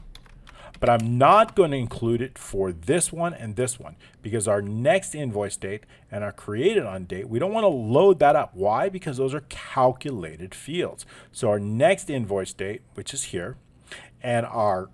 But I'm not going to include it for this one and this one because our next invoice date and our created on date, we don't want to load that up. Why? Because those are calculated fields. So our next invoice date, which is here, and our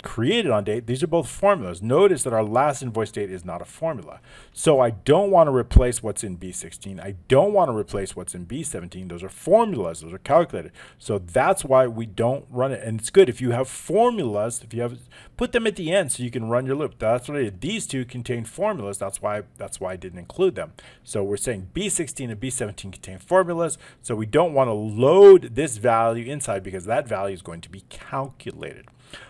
created on date, these are both formulas. Notice that our last invoice date is not a formula. So I don't want to replace what's in B16. I don't want to replace what's in B17. Those are formulas. Those are calculated. So that's why we don't run it. And it's good if you have formulas, if you have, put them at the end so you can run your loop. That's what I did. These two contain formulas. That's why I didn't include them. So we're saying B16 and B17 contain formulas. So we don't want to load this value inside because that value is going to be calculated.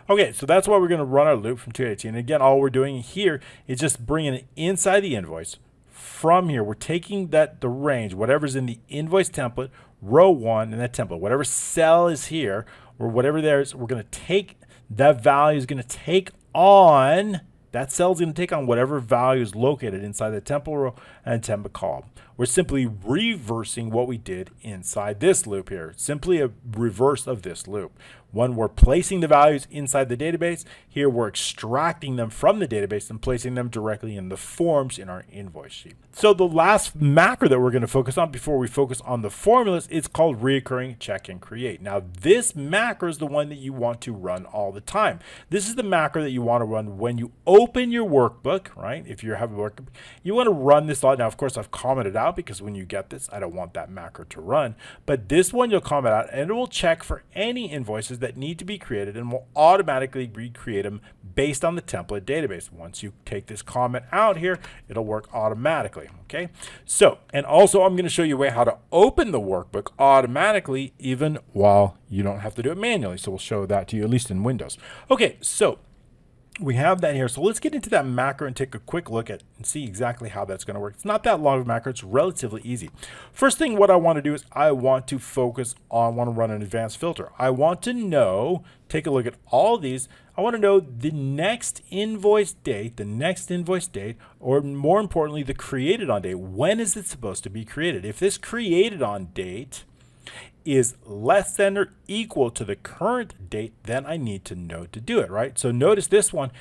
Okay, so that's why we're going to run our loop from 2 to 18. And again, all we're doing here is just bringing it inside the invoice. From here, we're taking the range, whatever's in the invoice template, row 1 in that template, whatever cell is here, or whatever there is, we're going to take, that value is going to take on, that cell is going to take on whatever value is located inside the template row and template column. We're simply reversing what we did inside this loop here. Simply a reverse of this loop. When we're placing the values inside the database, here we're extracting them from the database and placing them directly in the forms in our invoice sheet. So the last macro that we're going to focus on before we focus on the formulas is called reoccurring check and create. Now this macro is the one that you want to run all the time. This is the macro that you want to run when you open your workbook, right? If you have a workbook, you want to run this out. Now, of course, I've commented out because when you get this, I don't want that macro to run. But this one you'll comment out and it will check for any invoices that need to be created and will automatically recreate them based on the template database. Once you take this comment out here, it'll work automatically. Okay, so, and also I'm going to show you a way how to open the workbook automatically even while you don't have to do it manually. So we'll show that to you, at least in Windows. Okay, so we have that here. So let's get into that macro and take a quick look at and see exactly how that's going to work. It's not that long of a macro. It's relatively easy. First thing, what I want to do is I want to run an advanced filter. I want to know, take a look at all these. I want to know the next invoice date, or more importantly, the created on date. When is it supposed to be created? If this created on date is less than or equal to the current date, then I need to know to do it, right? So notice this one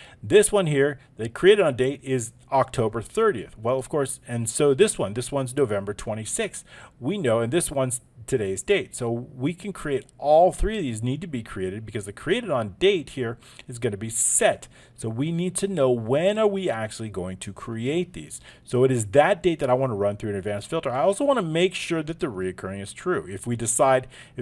here, the created on date is October 30th. Well, of course, and so this one's November 26th. We know, and this one's today's date. So we can create all three of these need to be created because the created on date here is going to be set. So we need to know when are we actually going to create these. So it is that date that I want to run through an advanced filter. I also want to make sure that the reoccurring is true. If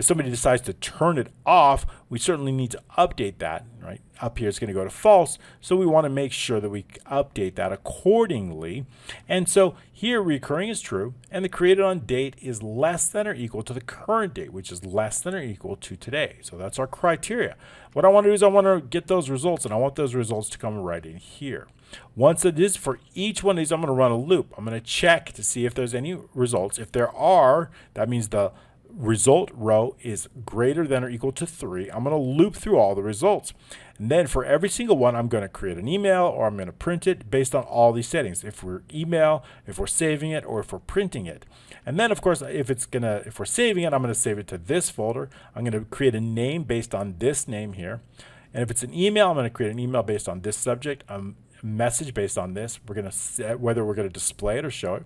somebody decides to turn it off, we certainly need to update that, right? up here is going to go to false. So we want to make sure that we update that accordingly. And so here recurring is true, and the created on date is less than or equal to the current date, which is less than or equal to today. So that's our criteria. What I want to do is I want to get those results, and I want those results to come right in here. Once it is, for each one of these, I'm going to run a loop. I'm going to check to see if there's any results. If there are, that means the result row is greater than or equal to 3. I'm going to loop through all the results. And then for every single one, I'm going to create an email, or I'm going to print it based on all these settings. If we're email, if we're saving it, or if we're printing it. And then of course, if we're saving it, I'm going to save it to this folder. I'm going to create a name based on this name here. And if it's an email, I'm going to create an email based on this subject, message based on this. We're going to set whether we're going to display it or show it.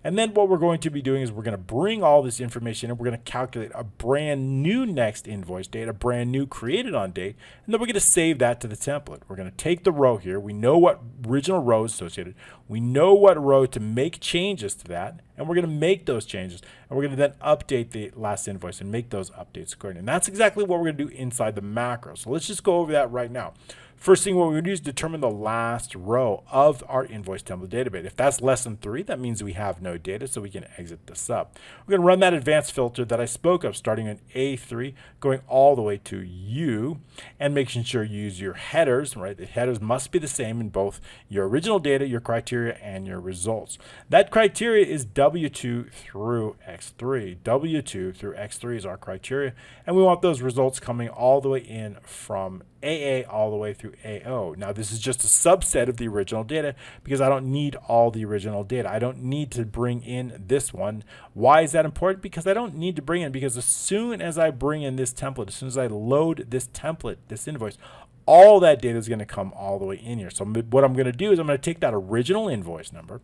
And then what we're going to be doing is we're going to bring all this information and we're going to calculate a brand new next invoice date, a brand new created on date, and then we're going to save that to the template. We're going to take the row here. We know what original row is associated. We know what row to make changes to that, and we're going to make those changes. And we're going to then update the last invoice and make those updates accordingly. And that's exactly what we're going to do inside the macro. So let's just go over that right now. First thing what we're going to do is determine the last row of our invoice template database. If that's less than 3, that means we have no data, so we can exit the sub. We're going to run that advanced filter that I spoke of, starting in A3, going all the way to U, and making sure you use your headers, right? The headers must be the same in both your original data, your criteria, and your results. That criteria is W2 through X3. W2 through X3 is our criteria, and we want those results coming all the way in from AA all the way through AO. Now this is just a subset of the original data because I don't need all the original data. I don't need to bring in this one. Why is that important? Because I don't need to bring in, because as soon as I bring in this template, as soon as I load this template, this invoice, all that data is going to come all the way in here. So what I'm going to do is I'm going to take that original invoice number.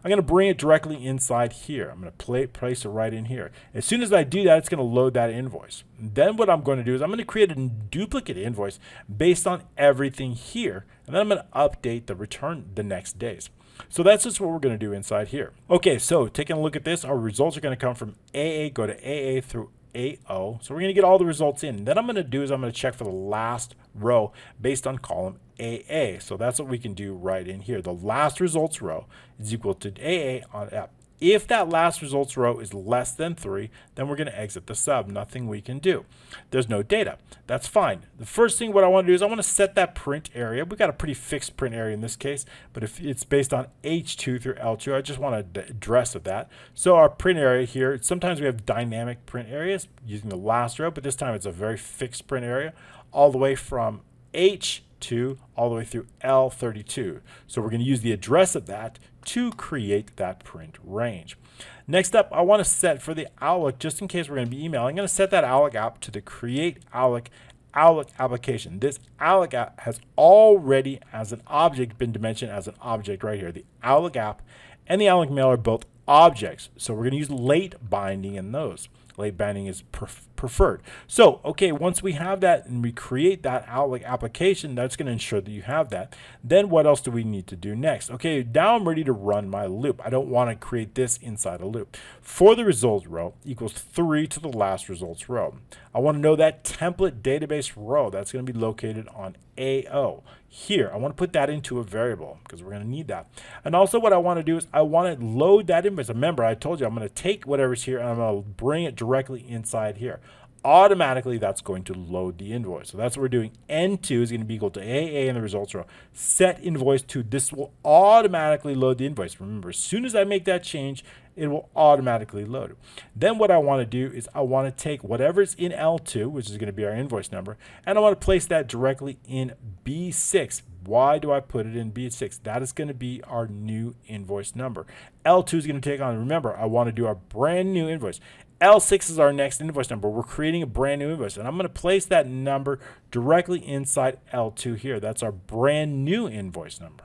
I'm going to bring it directly inside here. I'm going to place it right in here. As soon as I do that, it's going to load that invoice. Then what I'm going to do is I'm going to create a duplicate invoice based on everything here. And then I'm going to update the return the next days. So that's just what we're going to do inside here. Okay, so taking a look at this, our results are going to come from AA, go to AA through AO. So we're going to get all the results in. Then I'm going to do is I'm going to check for the last row based on column AA. So that's what we can do right in here. The last results row is equal to AA on F. If that last results row is less than 3, then we're going to exit the sub. Nothing we can do. There's no data. That's fine. The first thing what I want to do is I want to set that print area. We've got a pretty fixed print area in this case, but if it's based on H2 through L2, I just want the address of that. So our print area here, sometimes we have dynamic print areas using the last row, but this time it's a very fixed print area all the way from H2 all the way through L32. So we're going to use the address of that to create that print range. Next up, I want to set for the Outlook, just in case we're going to be emailing, I'm going to set that Outlook app to the create Outlook application. This Outlook app has already, as an object, been dimensioned as an object right here. The Outlook app and the Outlook mail are both objects. So we're going to use late binding in those. Late binding is preferred. So, okay, once we have that and we create that Outlook application, that's going to ensure that you have that. Then what else do we need to do next? Okay, now I'm ready to run my loop. I don't want to create this inside a loop. For the results row equals 3 to the last results row. I want to know that template database row that's going to be located on AO. Here, I want to put that into a variable because we're going to need that. And also what I want to do is I want to load that invoice. Remember, I told you I'm going to take whatever's here and I'm going to bring it directly inside here. Automatically, that's going to load the invoice. So that's what we're doing. N2 is going to be equal to AA in the results row. Set invoice to, this will automatically load the invoice. Remember, as soon as I make that change, it will automatically load it. Then what I want to do is I want to take whatever's in L2, which is going to be our invoice number, and I want to place that directly in B6. Why do I put it in B6? That is going to be our new invoice number. L2 is going to take on, remember, I want to do our brand new invoice. L6 is our next invoice number. We're creating a brand new invoice, and I'm going to place that number directly inside L2 here. That's our brand new invoice number.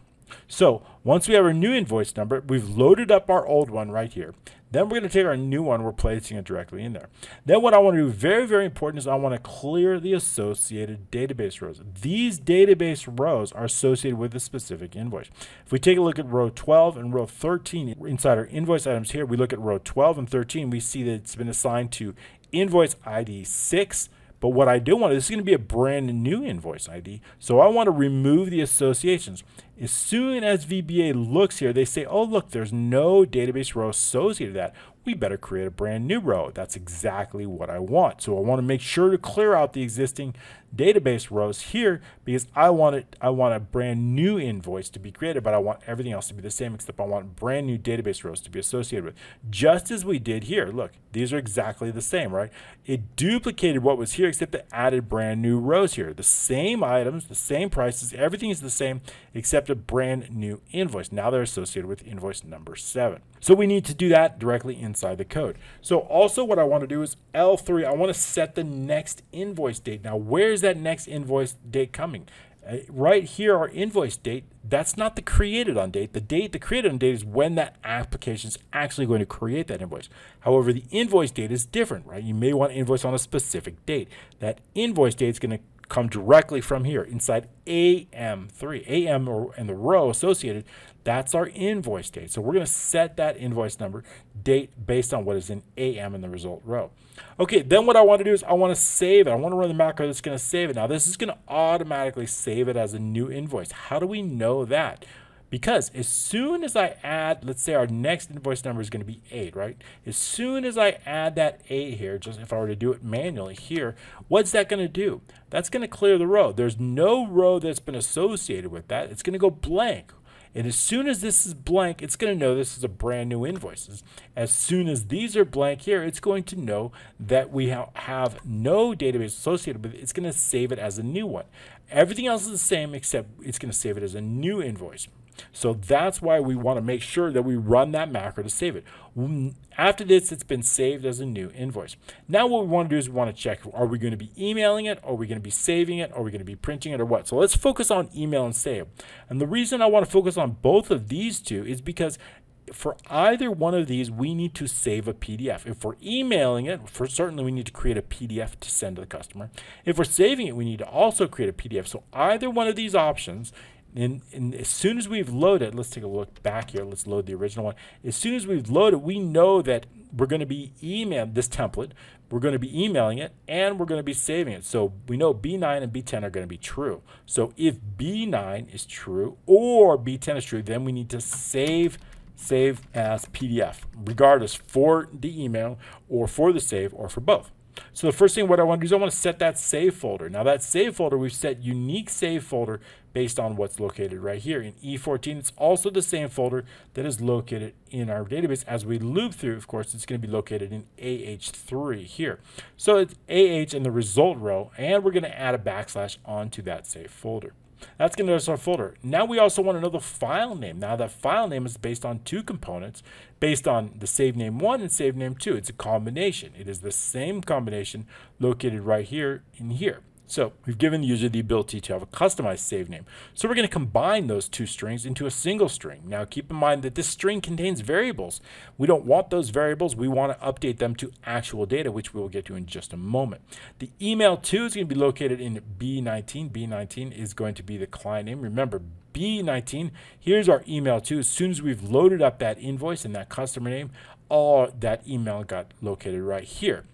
So once we have our new invoice number, we've loaded up our old one right here. Then we're going to take our new one, we're placing it directly in there. Then what I want to do, very, very important, is I want to clear the associated database rows. These database rows are associated with a specific invoice. If we take a look at row 12 and row 13 inside our invoice items here, we look at row 12 and 13, we see that it's been assigned to invoice ID 6, But what I do want, this is going to be a brand new invoice ID. So I want to remove the associations. As soon as VBA looks here, they say, oh, look, there's no database row associated with that. We better create a brand new row. That's exactly what I want. So I want to make sure to clear out the existing database rows here because I want a brand new invoice to be created, but I want everything else to be the same, except I want brand new database rows to be associated with. Just as we did here. Look, these are exactly the same, right? It duplicated what was here, except it added brand new rows here. The same items, the same prices, everything is the same, except a brand new invoice. Now they're associated with invoice number 7. So we need to do that directly inside the code. So also what I want to do is L3, I want to set the next invoice date. Now, where's that next invoice date coming? Right here, our invoice date, that's not the created on date. The created on date is when that application is actually going to create that invoice. However, the invoice date is different, right? You may want to invoice on a specific date. That invoice date is going to come directly from here inside AM3. AM and the row associated, that's our invoice date. So we're going to set that invoice number date based on what is in AM in the result row. Okay, then what I want to do is I want to save it. I want to run the macro that's going to save it. Now this is going to automatically save it as a new invoice. How do we know that? Because as soon as I add, let's say our next invoice number is going to be 8, right? As soon as I add that 8 here, just if I were to do it manually here, what's that going to do? That's going to clear the row. There's no row that's been associated with that. It's going to go blank. And as soon as this is blank, it's going to know this is a brand new invoice. As soon as these are blank here, it's going to know that we have no database associated with it. It's going to save it as a new one. Everything else is the same, except it's going to save it as a new invoice. So that's why we want to make sure that we run that macro to save it. After this, it's been saved as a new invoice. Now what we want to do is we want to check, are we going to be emailing it? Are we going to be saving it? Are we going to be printing it or what? So let's focus on email and save. And the reason I want to focus on both of these two is because for either one of these, we need to save a PDF. If we're emailing it, certainly we need to create a PDF to send to the customer. If we're saving it, we need to also create a PDF. So either one of these options, and as soon as we've loaded, let's take a look back here. Let's load the original one. As soon as we've loaded, we know that we're going to be emailing this template. We're going to be emailing it, and we're going to be saving it. So we know B9 and B10 are going to be true. So if B9 is true or B10 is true, then we need to save as PDF, regardless for the email or for the save or for both. So the first thing what I want to do is I want to set that save folder. Now that save folder, we've set unique save folder based on what's located right here in E14. It's also the same folder that is located in our database. As we loop through, of course, it's going to be located in AH3 here. So it's AH in the result row, and we're going to add a backslash onto that save folder. That's going to be our folder. Now we also want to know the file name. Now that file name is based on two components, based on the save name 1 and save name 2. It's a combination. It is the same combination located right here and here. So we've given the user the ability to have a customized save name. So we're going to combine those two strings into a single string. Now keep in mind that this string contains variables. We don't want those variables. We want to update them to actual data, which we will get to in just a moment. The email 2 is going to be located in B19. B19 is going to be the client name. Remember, B19, here's our email 2. As soon as we've loaded up that invoice and that customer name, all that email got located right here.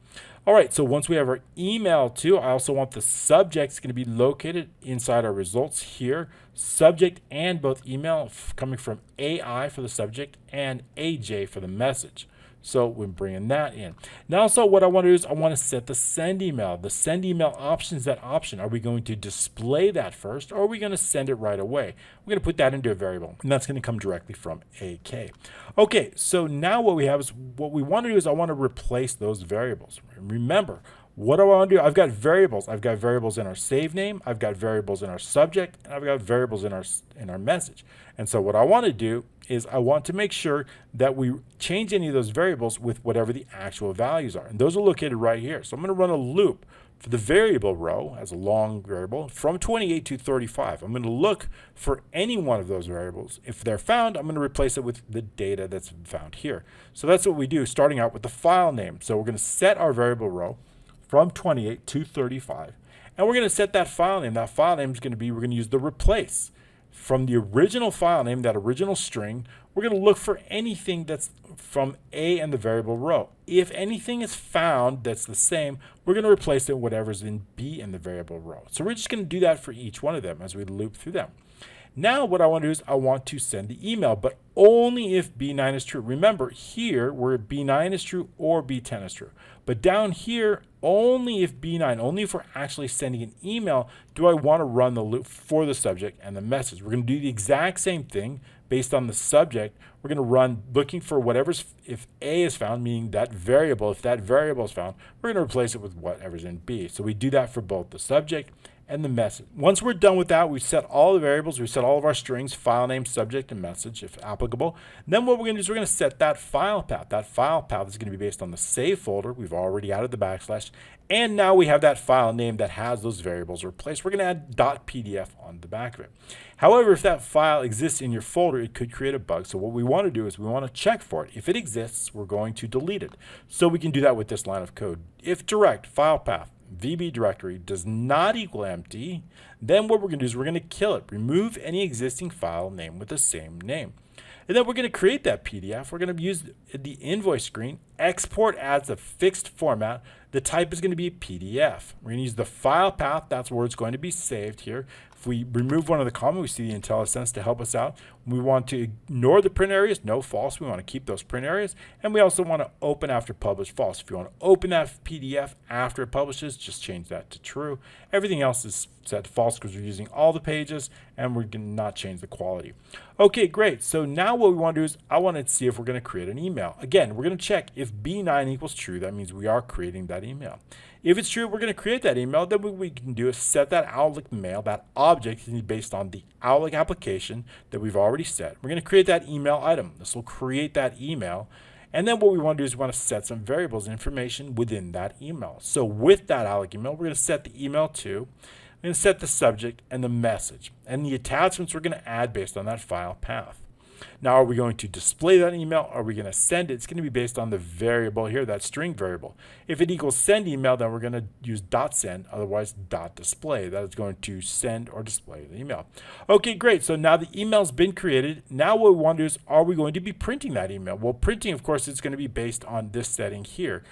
All right, so once we have our email 2, I also want the subject's going to be located inside our results here. Subject and both email coming from AI for the subject and AJ for the message. So we're bringing that in. Now also what I want to do is I want to set the send email. The send email option is that option. Are we going to display that first or are we going to send it right away? We're going to put that into a variable and that's going to come directly from AK. Okay, so now what we have is what we want to do is I want to replace those variables. Remember, what do I want to do? I've got variables. I've got variables in our save name. I've got variables in our subject, and I've got variables in our message. And so what I want to do is I want to make sure that we change any of those variables with whatever the actual values are. And those are located right here. So I'm going to run a loop for the variable row as a long variable from 28 to 35. I'm going to look for any one of those variables. If they're found, I'm going to replace it with the data that's found here. So that's what we do, starting out with the file name. So we're going to set our variable row from 28 to 35. And we're going to set that file name. That file name is going to be, we're going to use the replace from the original file name, that original string, we're going to look for anything that's from A in the variable row. If anything is found that's the same, we're going to replace it with whatever's in B in the variable row. So we're just going to do that for each one of them as we loop through them. Now what I want to do is I want to send the email, but only if B9 is true. Remember here where B9 is true or B10 is true. But down here, only if B9, only if we're actually sending an email, do I want to run the loop for the subject and the message. We're going to do the exact same thing based on the subject. We're going to run looking for whatever's, if A is found, meaning that variable, if that variable is found, we're going to replace it with whatever's in B. So we do that for both the subject and the message. Once we're done with that, we've set all the variables, we've set all of our strings, file name, subject, and message, if applicable. And then what we're going to do is we're going to set that file path. That file path is going to be based on the save folder. We've already added the backslash. And now we have that file name that has those variables replaced. We're going to add .pdf on the back of it. However, if that file exists in your folder, it could create a bug. So what we want to do is we want to check for it. If it exists, we're going to delete it. So we can do that with this line of code. If direct file path VB directory does not equal empty, then what we're going to do is we're going to kill it. Remove any existing file name with the same name. And then we're going to create that PDF. We're going to use the invoice screen, export as a fixed format. The type is going to be PDF. We're going to use the file path. That's where it's going to be saved here. If we remove one of the comma, we see the IntelliSense to help us out. We want to ignore the print areas, no false. We want to keep those print areas. And we also want to open after publish false. If you want to open that PDF after it publishes, just change that to true. Everything else is set to false because we're using all the pages and we're going to not change the quality. Okay, great. So now what we want to do is I want to see if we're going to create an email. Again, we're going to check if B9 equals true. That means we are creating that email. If it's true, we're going to create that email. Then what we can do is set that Outlook mail, that object is based on the Outlook application that we've already set. We're going to create that email item. This will create that email. And then what we want to do is we want to set some variables and information within that email. So with that Outlook email, we're going to set the email to, we're going to set the subject and the message. And the attachments we're going to add based on that file path. Now, are we going to display that email? Are we going to send it? It's going to be based on the variable here, that string variable. If it equals send email, then we're going to use .send, otherwise .display. That is going to send or display the email. Okay, great. So now the email's been created. Now what we want to do is, are we going to be printing that email? Well, printing, of course, is going to be based on this setting here.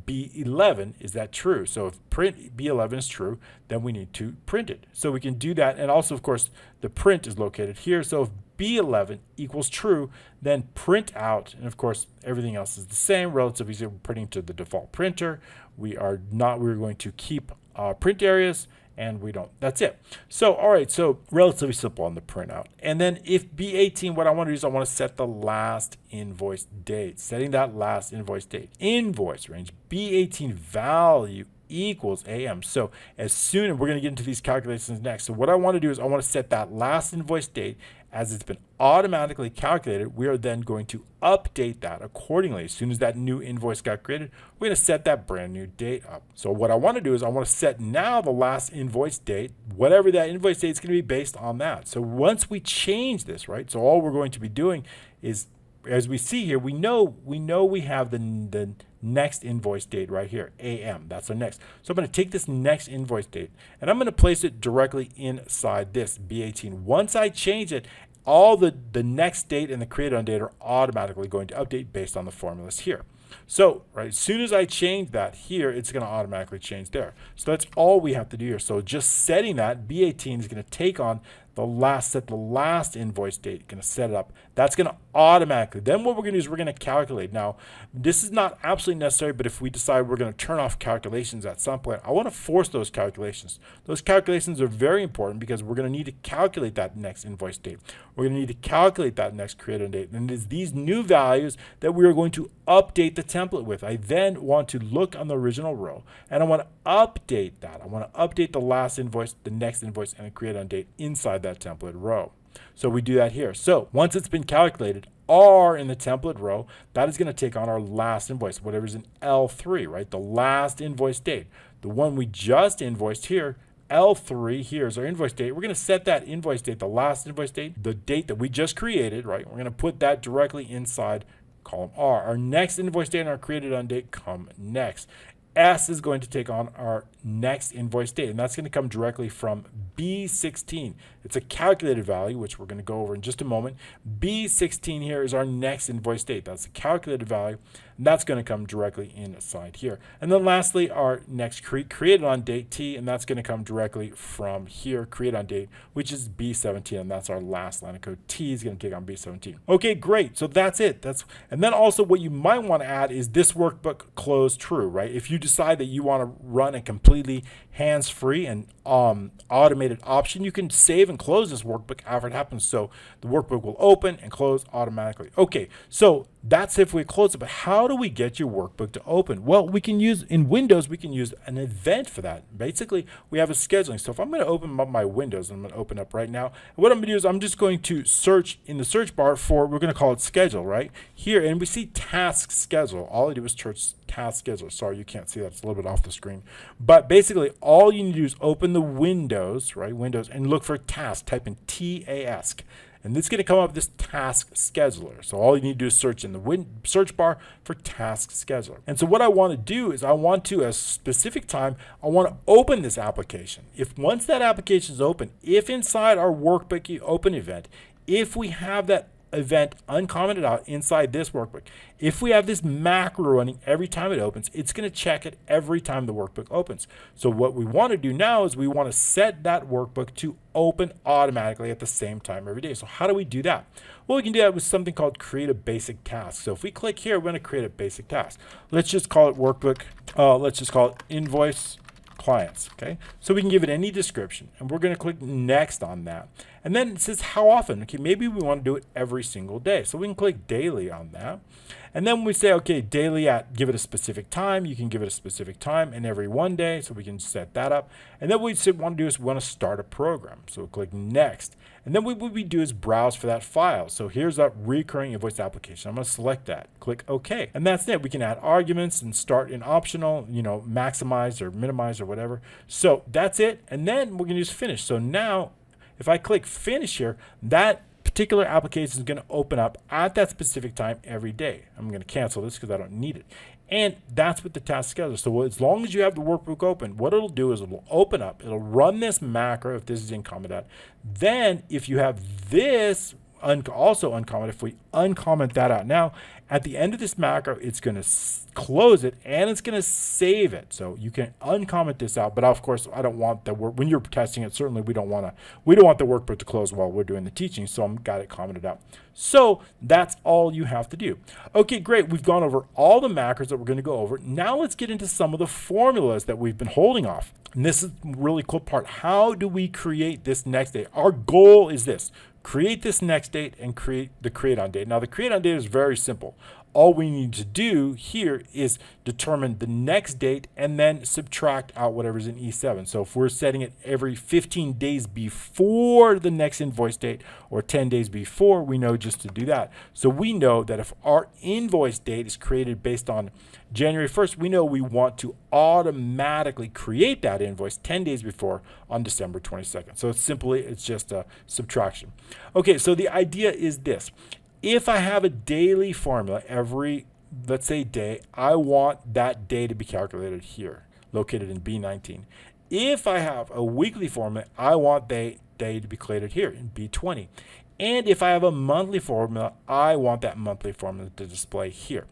B11, is that true? So if print B11 is true, then we need to print it. So we can do that. And also, of course, the print is located here. So if B11 equals true, then print out, and of course everything else is the same. Relatively easy. We're printing to the default printer. We're going to keep print areas, and we don't. That's it. So all right, so relatively simple on the printout. And then if B18, what I want to do is I want to set the last invoice date, setting that last invoice date. Invoice range B18 value equals AM. So as soon as we're going to get into these calculations next. So what I want to do is I want to set that last invoice date. As it's been automatically calculated, we are then going to update that accordingly. As soon as that new invoice got created, we're going to set that brand new date up. So what I want to do is I want to set now the last invoice date, whatever that invoice date is going to be based on that. So once we change this, right? So all we're going to be doing is, as we see here, we know we have the next invoice date right here, AM. That's our next. So I'm going to take this next invoice date and I'm going to place it directly inside this B18. Once I change it, all the next date and the created on date are automatically going to update based on the formulas here. So right, as soon as I change that here, it's going to automatically change there. So that's all we have to do here. So just setting that, B18 is going to take on the last invoice date, going to set it up. That's going to automatically. Then what we're going to do is we're going to calculate. Now, this is not absolutely necessary, but if we decide we're going to turn off calculations at some point, I want to force those calculations. Those calculations are very important because we're going to need to calculate that next invoice date. We're going to need to calculate that next created date. And it's these new values that we are going to update the template with. I then want to look on the original row and I want to update that. I want to update the last invoice, the next invoice, and the created on date inside that template row. So we do that here. So once it's been calculated, R in the template row, that is going to take on our last invoice, whatever's in L3, right? The last invoice date. The one we just invoiced here, L3, here's our invoice date. We're going to set that invoice date, the last invoice date, the date that we just created, right? We're going to put that directly inside column R. Our next invoice date and our created on date come next. S is going to take on our next invoice date, and that's going to come directly from B16. It's a calculated value, which we're going to go over in just a moment. B16 here is our next invoice date. That's the calculated value, and that's going to come directly inside here. And then lastly, our next created on date T, and that's going to come directly from here, create on date, which is B17, and that's our last line of code. T is going to take on B17. Okay, great. So that's it. And then also what you might want to add is this workbook close true, right? If you decide that you want to run a completely hands-free and automated option, you can save and close this workbook after it happens. So the workbook will open and close automatically. Okay, so that's if we close it, but how do we get your workbook to open? Well, we can use, in Windows, we can use an event for that. Basically, we have a scheduling. So if I'm going to open up my Windows, I'm going to open up right now. What I'm going to do is I'm just going to search in the search bar for, we're going to call it schedule, right? Here, and we see task schedule. All I do is search task scheduler. Sorry, you can't see that. It's a little bit off the screen. But basically, all you need to do is open the Windows, right? Windows, and look for task. Type in TASK. And it's going to come up with this task scheduler. So all you need to do is search in the search bar for task scheduler. And so what I want to do is I want to, at a specific time, I want to open this application. If once that application is open, if inside our workbook open event, if we have that event uncommented out inside this workbook, if we have this macro running every time it opens, it's going to check it every time the workbook opens. So what we want to do now is we want to set that workbook to open automatically at the same time every day. So how do we do that? Well, we can do that with something called create a basic task. So if we click here, we're going to create a basic task. Let's just call it workbook. Let's just call it invoice clients. Okay, so we can give it any description, and we're going to click next on that. And then it says how often. Okay, maybe we want to do it every single day, so we can click daily on that. And then we say, okay, daily at, give it a specific time. You can give it a specific time and every 1 day, so we can set that up. And then what we want to do is we want to start a program. So we'll click next. And then what we do is browse for that file. So here's that recurring invoice application. I'm going to select that, click OK. And that's it. We can add arguments and start in optional, maximize or minimize or whatever. So that's it. And then we're going to use finish. So now if I click finish here, that particular application is going to open up at that specific time every day. I'm going to cancel this because I don't need it. And that's with the task scheduler. So as long as you have the workbook open, what it'll do is it'll open up, it'll run this macro if this is uncommented. Then if you have this also uncommented, if we uncomment that out now, at the end of this macro, it's going to close it and it's going to save it. So you can uncomment this out, but of course I don't want the work when you're testing it. Certainly we don't want the workbook to close while we're doing the teaching. So I'm got it commented out. So that's all you have to do. Okay, great. We've gone over all the macros that we're going to go over. Now let's get into some of the formulas that we've been holding off. And this is the really cool part. How do we create this next date? Our goal is this. Create this next date and create the create on date. Now the create on date is very simple. All we need to do here is determine the next date and then subtract out whatever's in E7. So if we're setting it every 15 days before the next invoice date or 10 days before, we know just to do that. So we know that if our invoice date is created based on January 1st, we know we want to automatically create that invoice 10 days before on December 22nd. So it's just a subtraction. Okay, so the idea is this. If I have a daily formula every, let's say, day, I want that day to be calculated here, located in B19. If I have a weekly formula, I want that day to be calculated here in B20. And if I have a monthly formula, I want that monthly formula to display here.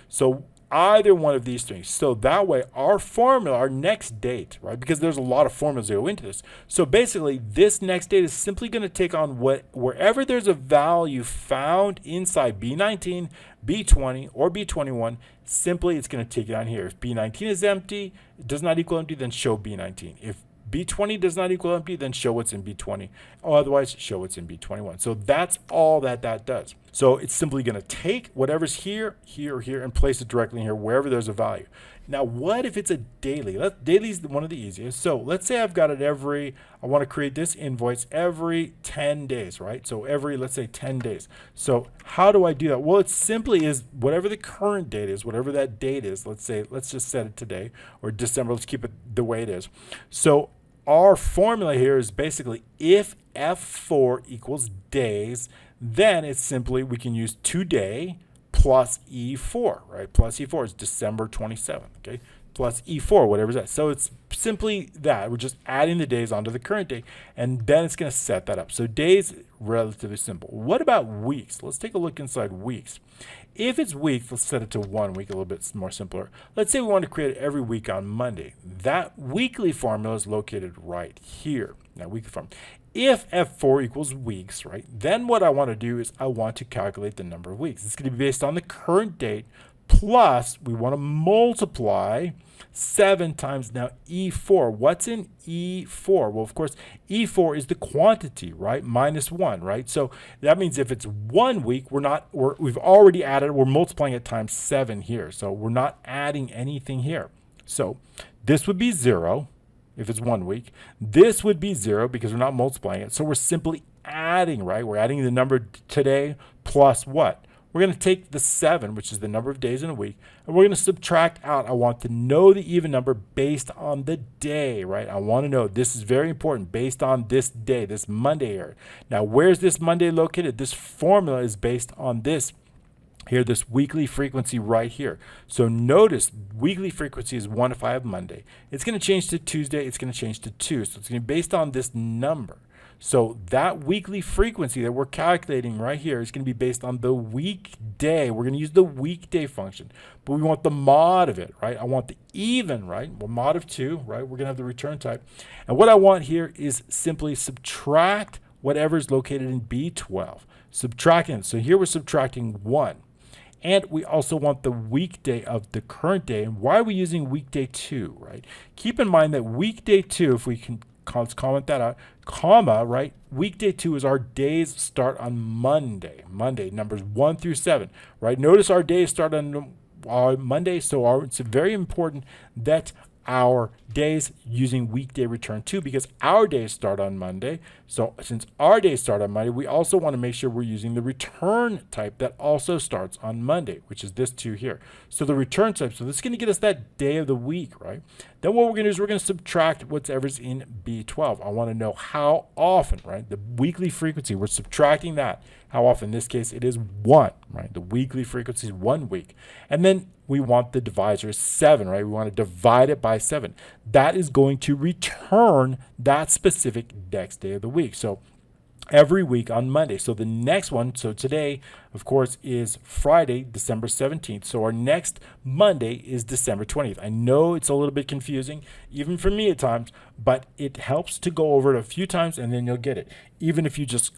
So either one of these things. So that way our formula, our next date, right? Because there's a lot of formulas that go into this. So basically this next date is simply going to take on wherever there's a value found inside B19, B20, or B21, simply it's going to take it on here. If B19 is empty, it does not equal empty, then show B19. If B20 does not equal empty, then show what's in B20. Or otherwise, show what's in B21. So that's all that does. So it's simply going to take whatever's here, here, or here, and place it directly in here, wherever there's a value. Now, what if it's a daily? Daily is one of the easiest. So let's say I've got it I want to create this invoice every 10 days, right? So every, let's say 10 days. So how do I do that? Well, it simply is whatever the current date is, whatever that date is, let's just set it today or December. Let's keep it the way it is. So our formula here is basically if F4 equals days, then it's simply we can use today plus E4, right? Plus E4 is December 27th, okay? plus E4, whatever's that. So it's simply that. We're just adding the days onto the current day, and then it's going to set that up. So days, relatively simple. What about weeks? Let's take a look inside weeks. If it's weeks, let's set it to 1 week, a little bit more simpler. Let's say we want to create it every week on Monday. That weekly formula is located right here. Now, weekly formula. If F4 equals weeks, right, then what I want to do is I want to calculate the number of weeks. It's going to be based on the current date, plus we want to multiply 7 times now E4. What's in E4? Well, of course, E4 is the quantity, right? Minus 1, right? So that means if it's 1 week, we've already added, we're multiplying it times 7 here. So we're not adding anything here. So this would be 0 if it's 1 week. This would be 0 because we're not multiplying it. So we're simply adding, right? We're adding the number today plus what? We're going to take the 7, which is the number of days in a week, and we're going to subtract out. I want to know the even number based on the day, right? I want to know, this is very important, based on this day, this Monday here. Now, where's this Monday located? This formula is based on this here, this weekly frequency right here. So notice weekly frequency is 1 if I have Monday. It's going to change to Tuesday. It's going to change to 2. So it's going to be based on this number. So that weekly frequency that we're calculating right here is going to be based on the weekday. We're going to use the weekday function, but we want the mod of it, right? I want the even, right? Well, mod of 2, right? We're going to have the return type. And what I want here is simply subtract whatever is located in B12. Subtracting it. So here we're subtracting 1. And we also want the weekday of the current day. And why are we using weekday 2, right? Keep in mind that weekday 2, if we can, let's comment that out, comma, right? Weekday 2 is our days start on Monday. Monday, numbers 1 through 7, right? Notice our days start on Monday, so it's very important that our days using weekday return 2 because our days start on Monday. So since our days start on Monday, we also want to make sure we're using the return type that also starts on Monday, which is this 2 here. So the return type, so this is going to get us that day of the week, right? Then what we're going to do is we're going to subtract whatever's in B12. I want to know how often, right? The weekly frequency, we're subtracting that. How often? In this case, it is 1, right? The weekly frequency is 1 week. And then we want the divisor is 7, right? We want to divide it by 7. That is going to return that specific next day of the week. So every week on Monday. So the next one, so today, of course, is Friday, December 17th. So our next Monday is December 20th. I know it's a little bit confusing, even for me at times, but it helps to go over it a few times and then you'll get it. Even if you just,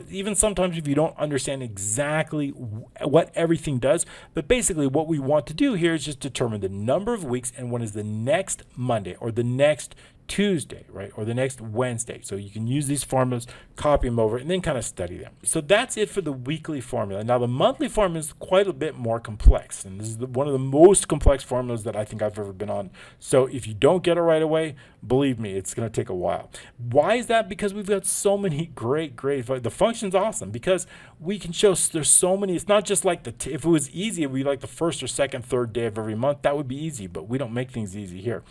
even sometimes if you don't understand exactly what everything does, but basically what we want to do here is just determine the number of weeks and when is the next Monday or the next Tuesday, right? Or the next Wednesday. So you can use these formulas, copy them over, and then kind of study them. So that's it for the weekly formula. Now the monthly formula is quite a bit more complex. And this is one of the most complex formulas that I think I've ever been on. So if you don't get it right away, believe me, it's going to take a while. Why is that? Because we've got so many great, the function's awesome because we can show there's so many. It's not just like if it was easy, we like the first or second, third day of every month, that would be easy, but we don't make things easy here.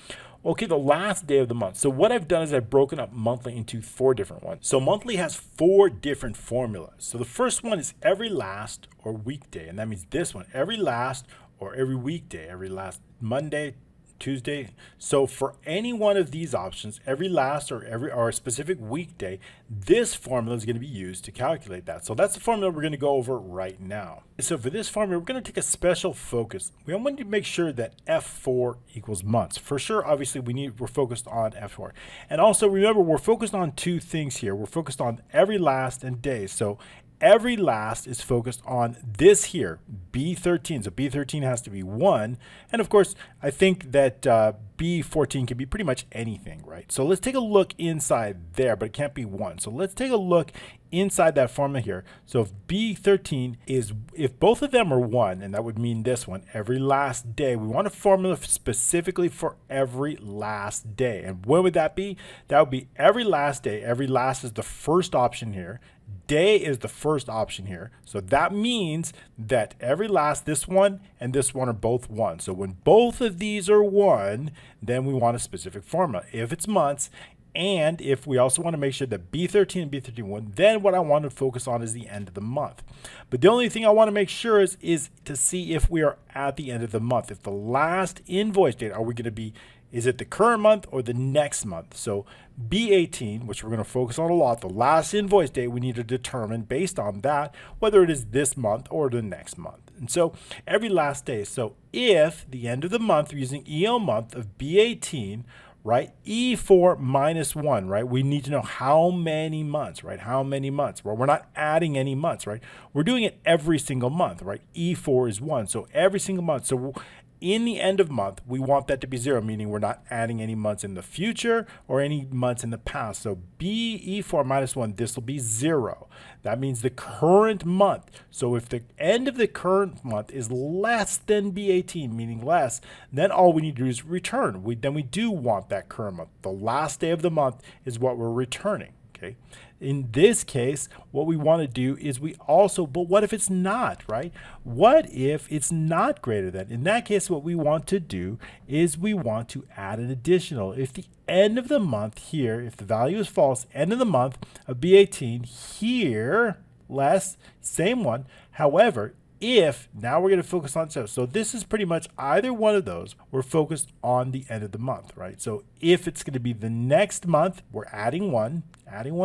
Okay, the last day of the month. So what I've done is I've broken up monthly into 4 different ones. So monthly has 4 different formulas. So the first one is every last or weekday. And that means this one, every last or every weekday, every last Monday, Tuesday. So for any one of these options, every last or a specific weekday, this formula is going to be used to calculate that. So that's the formula we're going to go over right now. So for this formula, we're going to take a special focus. We want to make sure that F4 equals months. For sure, obviously, we're focused on F4. And also remember, we're focused on 2 things here. We're focused on every last and days. So every last is focused on this here, B13. So B13 has to be 1. And of course, I think that B14 can be pretty much anything, right? So let's take a look inside there, but it can't be 1. So let's take a look inside that formula here. So if B13 is, if both of them are 1, and that would mean this one, every last day, we want a formula specifically for every last day. And what would that be? That would be every last day. Every last is the first option here. Day is the first option here. So that means that every last, this one and this one are both 1. So when both of these are 1, then we want a specific formula. If it's months, And if we also want to make sure that B13 and B13.1, then what I want to focus on is the end of the month. But the only thing I want to make sure is to see if we are at the end of the month. If the last invoice date, are we going to be, is it the current month or the next month? So B18, which we're going to focus on a lot, the last invoice date, we need to determine based on that whether it is this month or the next month. And so every last day. So if the end of the month, we're using EO month of B18, right? E4 minus 1, right? We need to know how many months, right? How many months? Well, we're not adding any months, right? We're doing it every single month, right? E4 is 1. So every single month. So in the end of month, we want that to be 0, meaning we're not adding any months in the future or any months in the past. So E4 minus 1, this will be 0. That means the current month. So if the end of the current month is less than B18, meaning less, then all we need to do is return. Then we do want that current month. The last day of the month is what we're returning. Okay. In this case, what we want to do is we also, but what if it's not, right? What if it's not greater than? In that case, what we want to do is we want to add an additional. If the end of the month here, if the value is false, end of the month of B18 here, less, same one. However, if now we're going to focus on so this is pretty much either one of those, we're focused on the end of the month, right? So if it's going to be the next month, we're adding one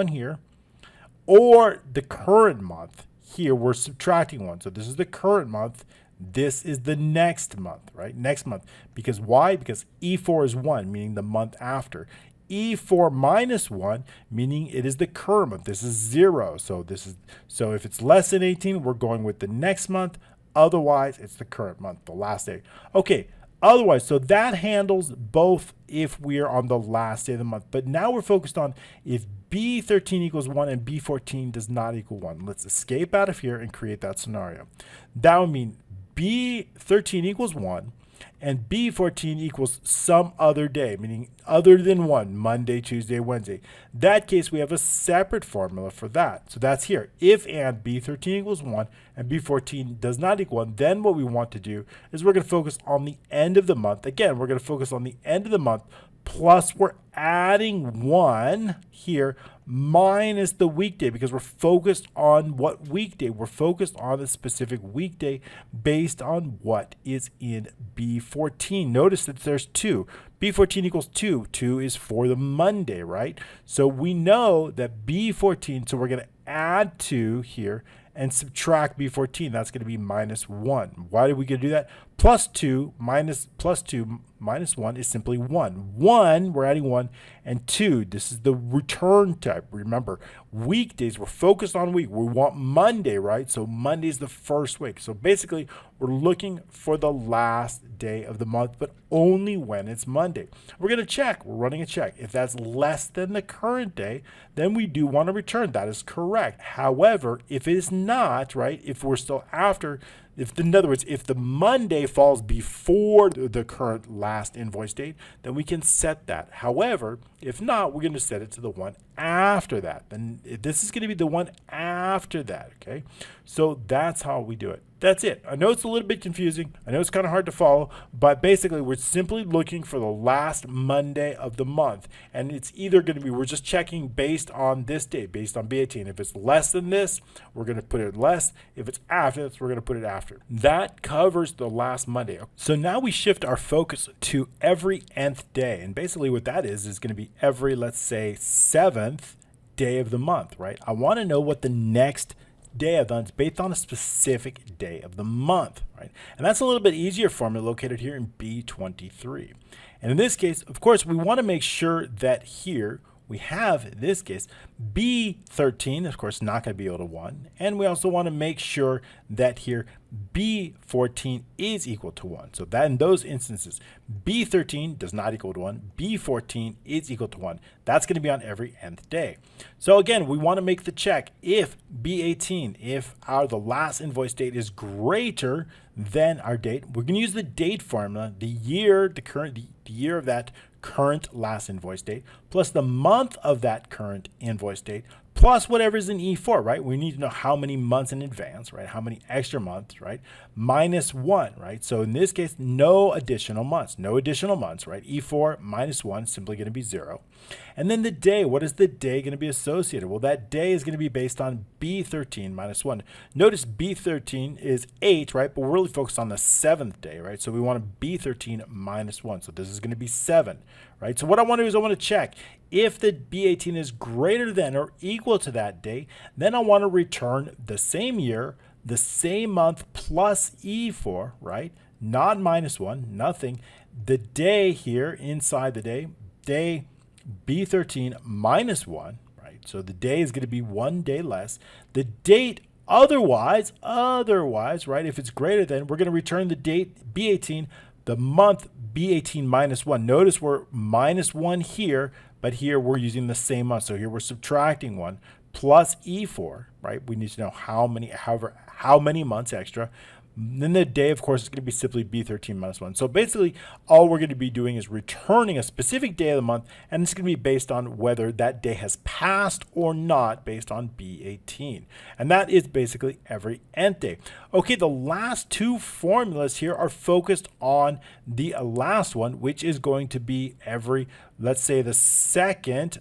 here, or the current month here, we're subtracting one. So this is the current month, this is the next month, right? Next month. Because why? Because E4 is 1, meaning the month after. E4 minus 1, meaning it is the current month. This is 0. So if it's less than 18, we're going with the next month. Otherwise, it's the current month, the last day. Okay. Otherwise, so that handles both if we're on the last day of the month. But now we're focused on if B13 equals 1 and B14 does not equal 1. Let's escape out of here and create that scenario. That would mean B13 equals 1 and B14 equals some other day, meaning other than 1, Monday, Tuesday, Wednesday. That case, we have a separate formula for that. So that's here. If and B13 equals 1 and B14 does not equal 1, then what we want to do is we're going to focus on the end of the month. Again, we're going to focus on the end of the month, plus we're adding 1 here minus the weekday because we're focused on what weekday? We're focused on a specific weekday based on what is in B14. Notice that there's 2. B14 equals 2. 2 is for the Monday, right? So we know that B14, so we're going to add 2 here and subtract B14. That's going to be minus 1. Why did we get to do that? Plus 2 minus 1 is simply 1. 1, we're adding 1, and 2, this is the return type. Remember, weekdays, we're focused on week. We want Monday, right? So Monday is the first week. So basically, we're looking for the last day of the month, but only when it's Monday. We're going to check. We're running a check. If that's less than the current day, then we do want to return. That is correct. However, if it is not, right, if we're still after, in other words, if the Monday falls before the current last invoice date, then we can set that. However, if not, we're going to set it to the one after that. Then this is going to be the one after that, okay? So that's how we do it. That's it. I know it's a little bit confusing. I know it's kind of hard to follow, but basically we're simply looking for the last Monday of the month. And it's either going to be, we're just checking based on this date, based on B18. If it's less than this, we're going to put it less. If it's after this, we're going to put it after. That covers the last Monday. So now we shift our focus to every nth day. And basically what that is going to be every, let's say, 7th day of the month, right? I want to know what the next day of the month is based on a specific day of the month, right? And that's a little bit easier formula located here in B23. And in this case, of course, we want to make sure that here we have, in this case, B13, of course, not going to be able to 1. And we also want to make sure that here B14 is equal to 1. So that in those instances, B13 does not equal to 1. B14 is equal to 1. That's going to be on every nth day. So again, we want to make the check if B18, if the last invoice date is greater than our date, we're going to use the date formula, the year, the year of that current last invoice date, plus the month of that current invoice date, plus whatever's in E4, right? We need to know how many months in advance, right? How many extra months, right? Minus 1, right? So in this case, no additional months, right? E4 minus 1, simply going to be 0. And then the day, what is the day going to be associated? Well, that day is going to be based on B13 minus 1. Notice B13 is 8, right? But we're really focused on the 7th day, right? So we want B13 minus 1. So this is going to be 7, right? So what I want to do is I want to check if the B18 is greater than or equal to that day, then I want to return the same year, the same month plus E4, right? Not minus 1, nothing. The day here inside the day B13 minus 1, right? So the day is going to be 1 day less. The date otherwise, right? If it's greater than, we're going to return the date B18, the month B18 minus 1. Notice we're minus 1 here, but here we're using the same month. So here we're subtracting 1 plus E4, right? We need to know how many months extra. Then the day, of course, is going to be simply B13 minus 1. So basically, all we're going to be doing is returning a specific day of the month, and it's going to be based on whether that day has passed or not based on B18. And that is basically every nth day. Okay, the last two formulas here are focused on the last one, which is going to be every, let's say, the second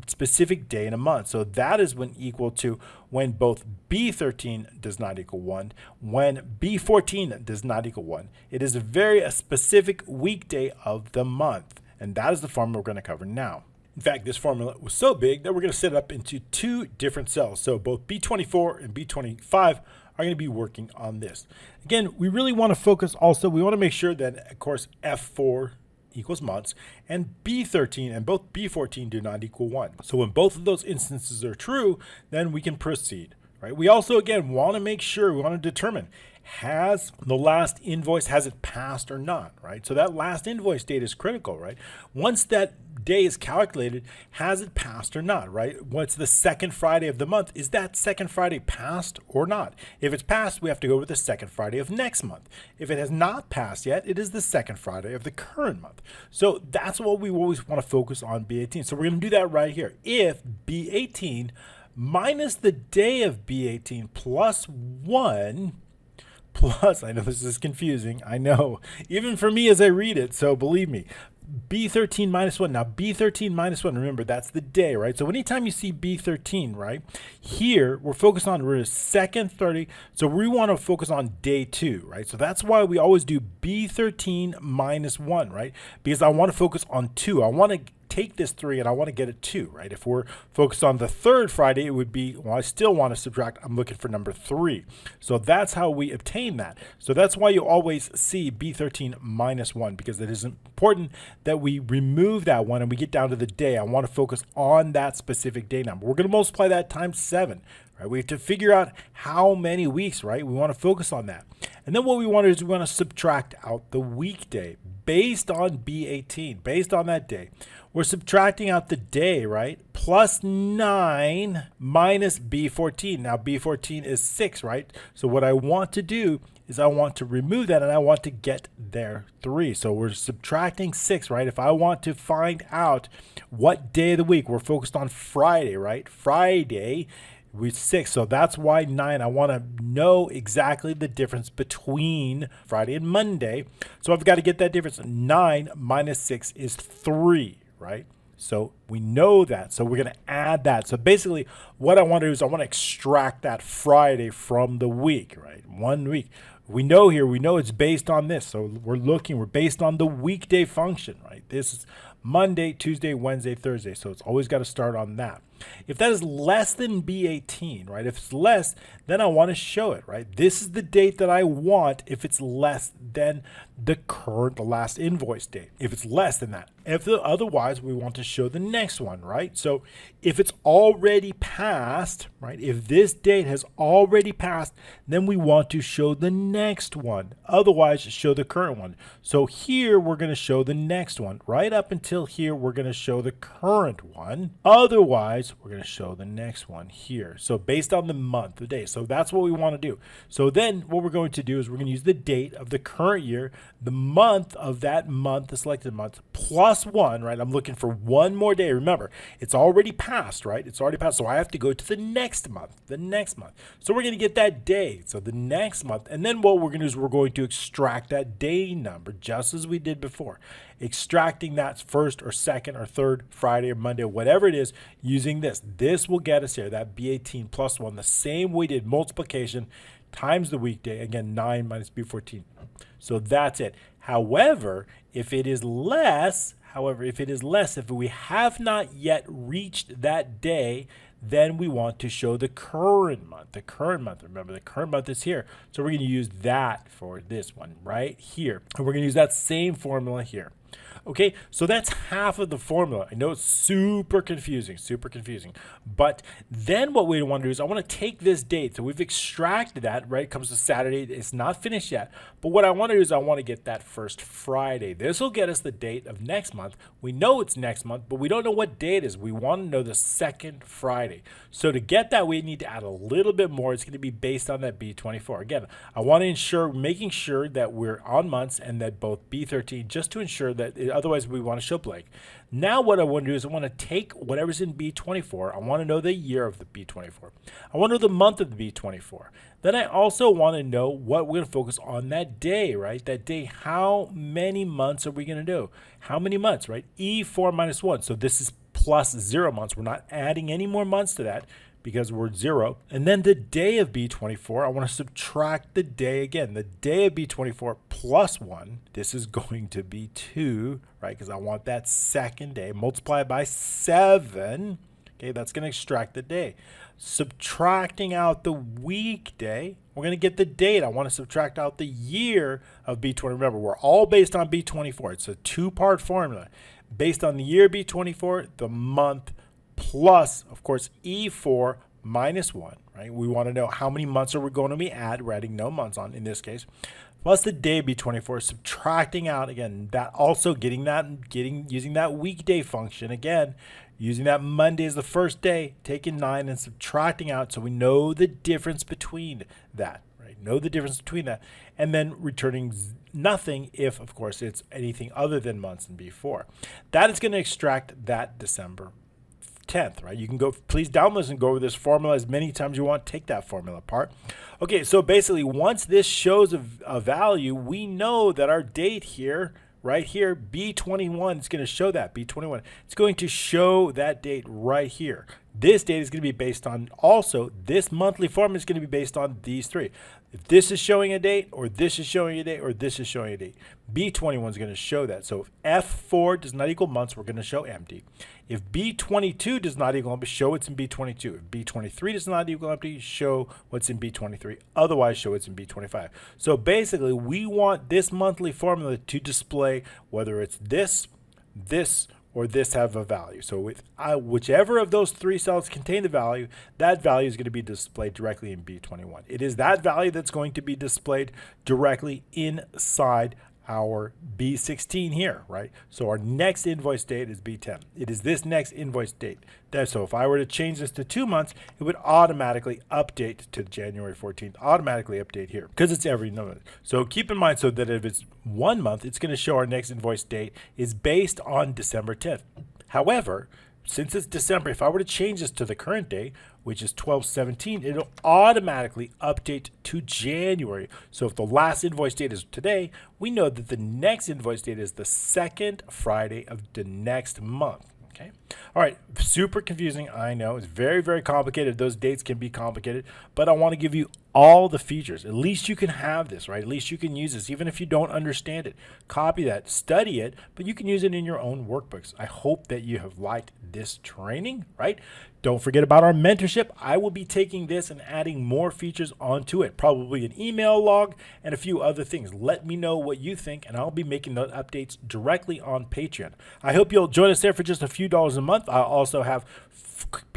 specific day in a month. So that is when equal to when both B13 does not equal 1, when B14 does not equal 1. It is a specific weekday of the month, and that is the formula we're going to cover now. In fact, this formula was so big that we're going to set it up into two different cells. So both B24 and B25 are going to be working on this. Again, we really want to focus also, we want to make sure that, of course, F4 equals months, and B13 and both B14 do not equal 1. So when both of those instances are true, then we can proceed, right? We also, again, want to make sure, we want to determine, has the last invoice, has it passed or not, right? So that last invoice date is critical, right? Once that day is calculated, has it passed or not, right? What's the second Friday of the month? Is that second Friday passed or not? If it's passed, we have to go with the second Friday of next month. If it has not passed yet, it is the second Friday of the current month. So that's what we always want to focus on B18. So we're going to do that right here. If B18 minus the day of B18 plus 1 plus, I know this is confusing, I know, even for me as I read it, so believe me, B13 minus 1. Now, B13 minus 1, remember, that's the day, right? So anytime you see B13, right, here, we're focused on, we're second 30, so we want to focus on day 2, right? So that's why we always do B13 minus 1, right? Because I want to focus on 2. I want to take this 3 and I want to get it 2, right? If we're focused on the third Friday, it would be, well, I still want to subtract, I'm looking for number 3. So that's how we obtain that. So that's why you always see B13 minus 1, because it is important that we remove that 1 and we get down to the day. I want to focus on that specific day number. We're going to multiply that times 7. Right? We have to figure out how many weeks, right? We want to focus on that. And then what we want to do is we want to subtract out the weekday based on B18, based on that day. We're subtracting out the day, right? Plus 9 minus B14. Now B14 is 6, right? So what I want to do is I want to remove that and I want to get there 3. So we're subtracting 6, right? If I want to find out what day of the week, we're focused on Friday, right? Friday with 6. So that's why 9. I want to know exactly the difference between Friday and Monday. So I've got to get that difference. 9 minus 6 is 3, right? So we know that. So we're going to add that. So basically what I want to do is I want to extract that Friday from the week, right? 1 week. We know here, we know it's based on this. So we're based on the weekday function, right? This is Monday, Tuesday, Wednesday, Thursday. So it's always got to start on that. If that is less than B18, right? If it's less, then I want to show it, right? This is the date that I want if it's less than the last invoice date. If it's less than that. Otherwise, we want to show the next one, right? So if it's already passed, right? If this date has already passed, then we want to show the next one. Otherwise, show the current one. So here we're going to show the next one right up until until here, we're going to show the current one. Otherwise, we're going to show the next one here. So based on the month, the day. So that's what we want to do. So then what we're going to do is we're going to use the date of the current year, the month of that month, the selected month, plus 1, right? I'm looking for one more day. Remember, it's already passed, right? It's already passed. So I have to go to the next month, So we're going to get that day. So the next month. And then what we're going to do is we're going to extract that day number just as we did before. Extracting that first or second or third Friday or Monday, whatever it is, using this. This will get us here, that B18 plus 1, the same way we did multiplication times the weekday. Again, 9 minus B14. So that's it. However, if it is less, if we have not yet reached that day, then we want to show the current month. Remember, the current month is here. So we're going to use that for this one right here. And we're going to use that same formula here. Okay, so that's half of the formula. I know it's super confusing. But then what we want to do is I want to take this date. So we've extracted that, right? It comes to Saturday. It's not finished yet. But what I want to do is I want to get that first Friday. This will get us the date of next month. We know it's next month, but we don't know what day it is. We want to know the second Friday. So to get that, we need to add a little bit more. It's going to be based on that B24. Again, I want to ensure, making sure that we're on months and that both B13, just to ensure that otherwise we want to show blank. Now what I want to do is I want to take whatever's in B24. I want to know the year of the B24. I want to know the month of the B24. Then I also want to know what we're going to focus on that day, right? That day, how many months are we going to do? How many months, right? E4 minus 1. So this is plus 0 months. We're not adding any more months to that because we're 0. And then the day of B24, I want to subtract the day again. The day of B24 plus 1, this is going to be 2, right? Because I want that second day. Multiply by 7. Okay, that's going to extract the day. Subtracting out the weekday, we're going to get the date. I want to subtract out the year of B20. Remember, we're all based on B24. It's a two-part formula. Based on the year B24, the month, plus, of course, E4 minus 1, right? We want to know how many months are we going to be add. We're adding no months on in this case. Plus the day B24, subtracting out, again, that also using that weekday function, again, using that Monday as the first day, taking 9 and subtracting out so we know the difference between that, right? Know the difference between that. And then returning nothing if, of course, it's anything other than months in B4. That is going to extract that December 10th, right? You can go, please download this and go over this formula as many times you want. Take that formula apart. Okay, so basically once this shows a value, we know that our date here, right here, B21, it's going to show that, B21. It's going to show that date right here. This date is going to be based on also, this monthly formula is going to be based on these three. If this is showing a date, or this is showing a date, or this is showing a date, B21 is going to show that. So if F4 does not equal months, we're going to show empty. If B22 does not equal empty, show it's in B22. If B23 does not equal empty, show what's in B23. Otherwise, show it's in B25. So basically, we want this monthly formula to display whether it's this, or this have a value. So with whichever of those three cells contain the value, that value is going to be displayed directly in B21. It is that value that's going to be displayed directly inside our B16 here, right? So our next invoice date is B10. It is this next invoice date. So if I were to change this to 2 months, it would automatically update to January 14th, automatically update here because it's every month. So keep in mind so that if it's 1 month, it's going to show our next invoice date is based on December 10th. However, since it's December, if I were to change this to the current day, which is 12/17, it'll automatically update to January. So if the last invoice date is today, we know that the next invoice date is the second Friday of the next month. Okay. All right. Super confusing. I know it's very, very complicated. Those dates can be complicated, but I want to give you all the features. At least you can have this, right? At least you can use this, even if you don't understand it. Copy that, study it, but you can use it in your own workbooks. I hope that you have liked this training, right? Don't forget about our mentorship. I will be taking this and adding more features onto it, probably an email log and a few other things. Let me know what you think, and I'll be making those updates directly on Patreon. I hope you'll join us there for just a few dollars a month. I'll also have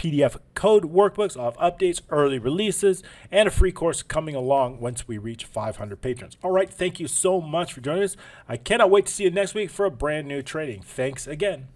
PDF code workbooks. I'll have updates, early releases, and a free course coming along once we reach 500 patrons. All right, thank you so much for joining us. I cannot wait to see you next week for a brand new training. Thanks again.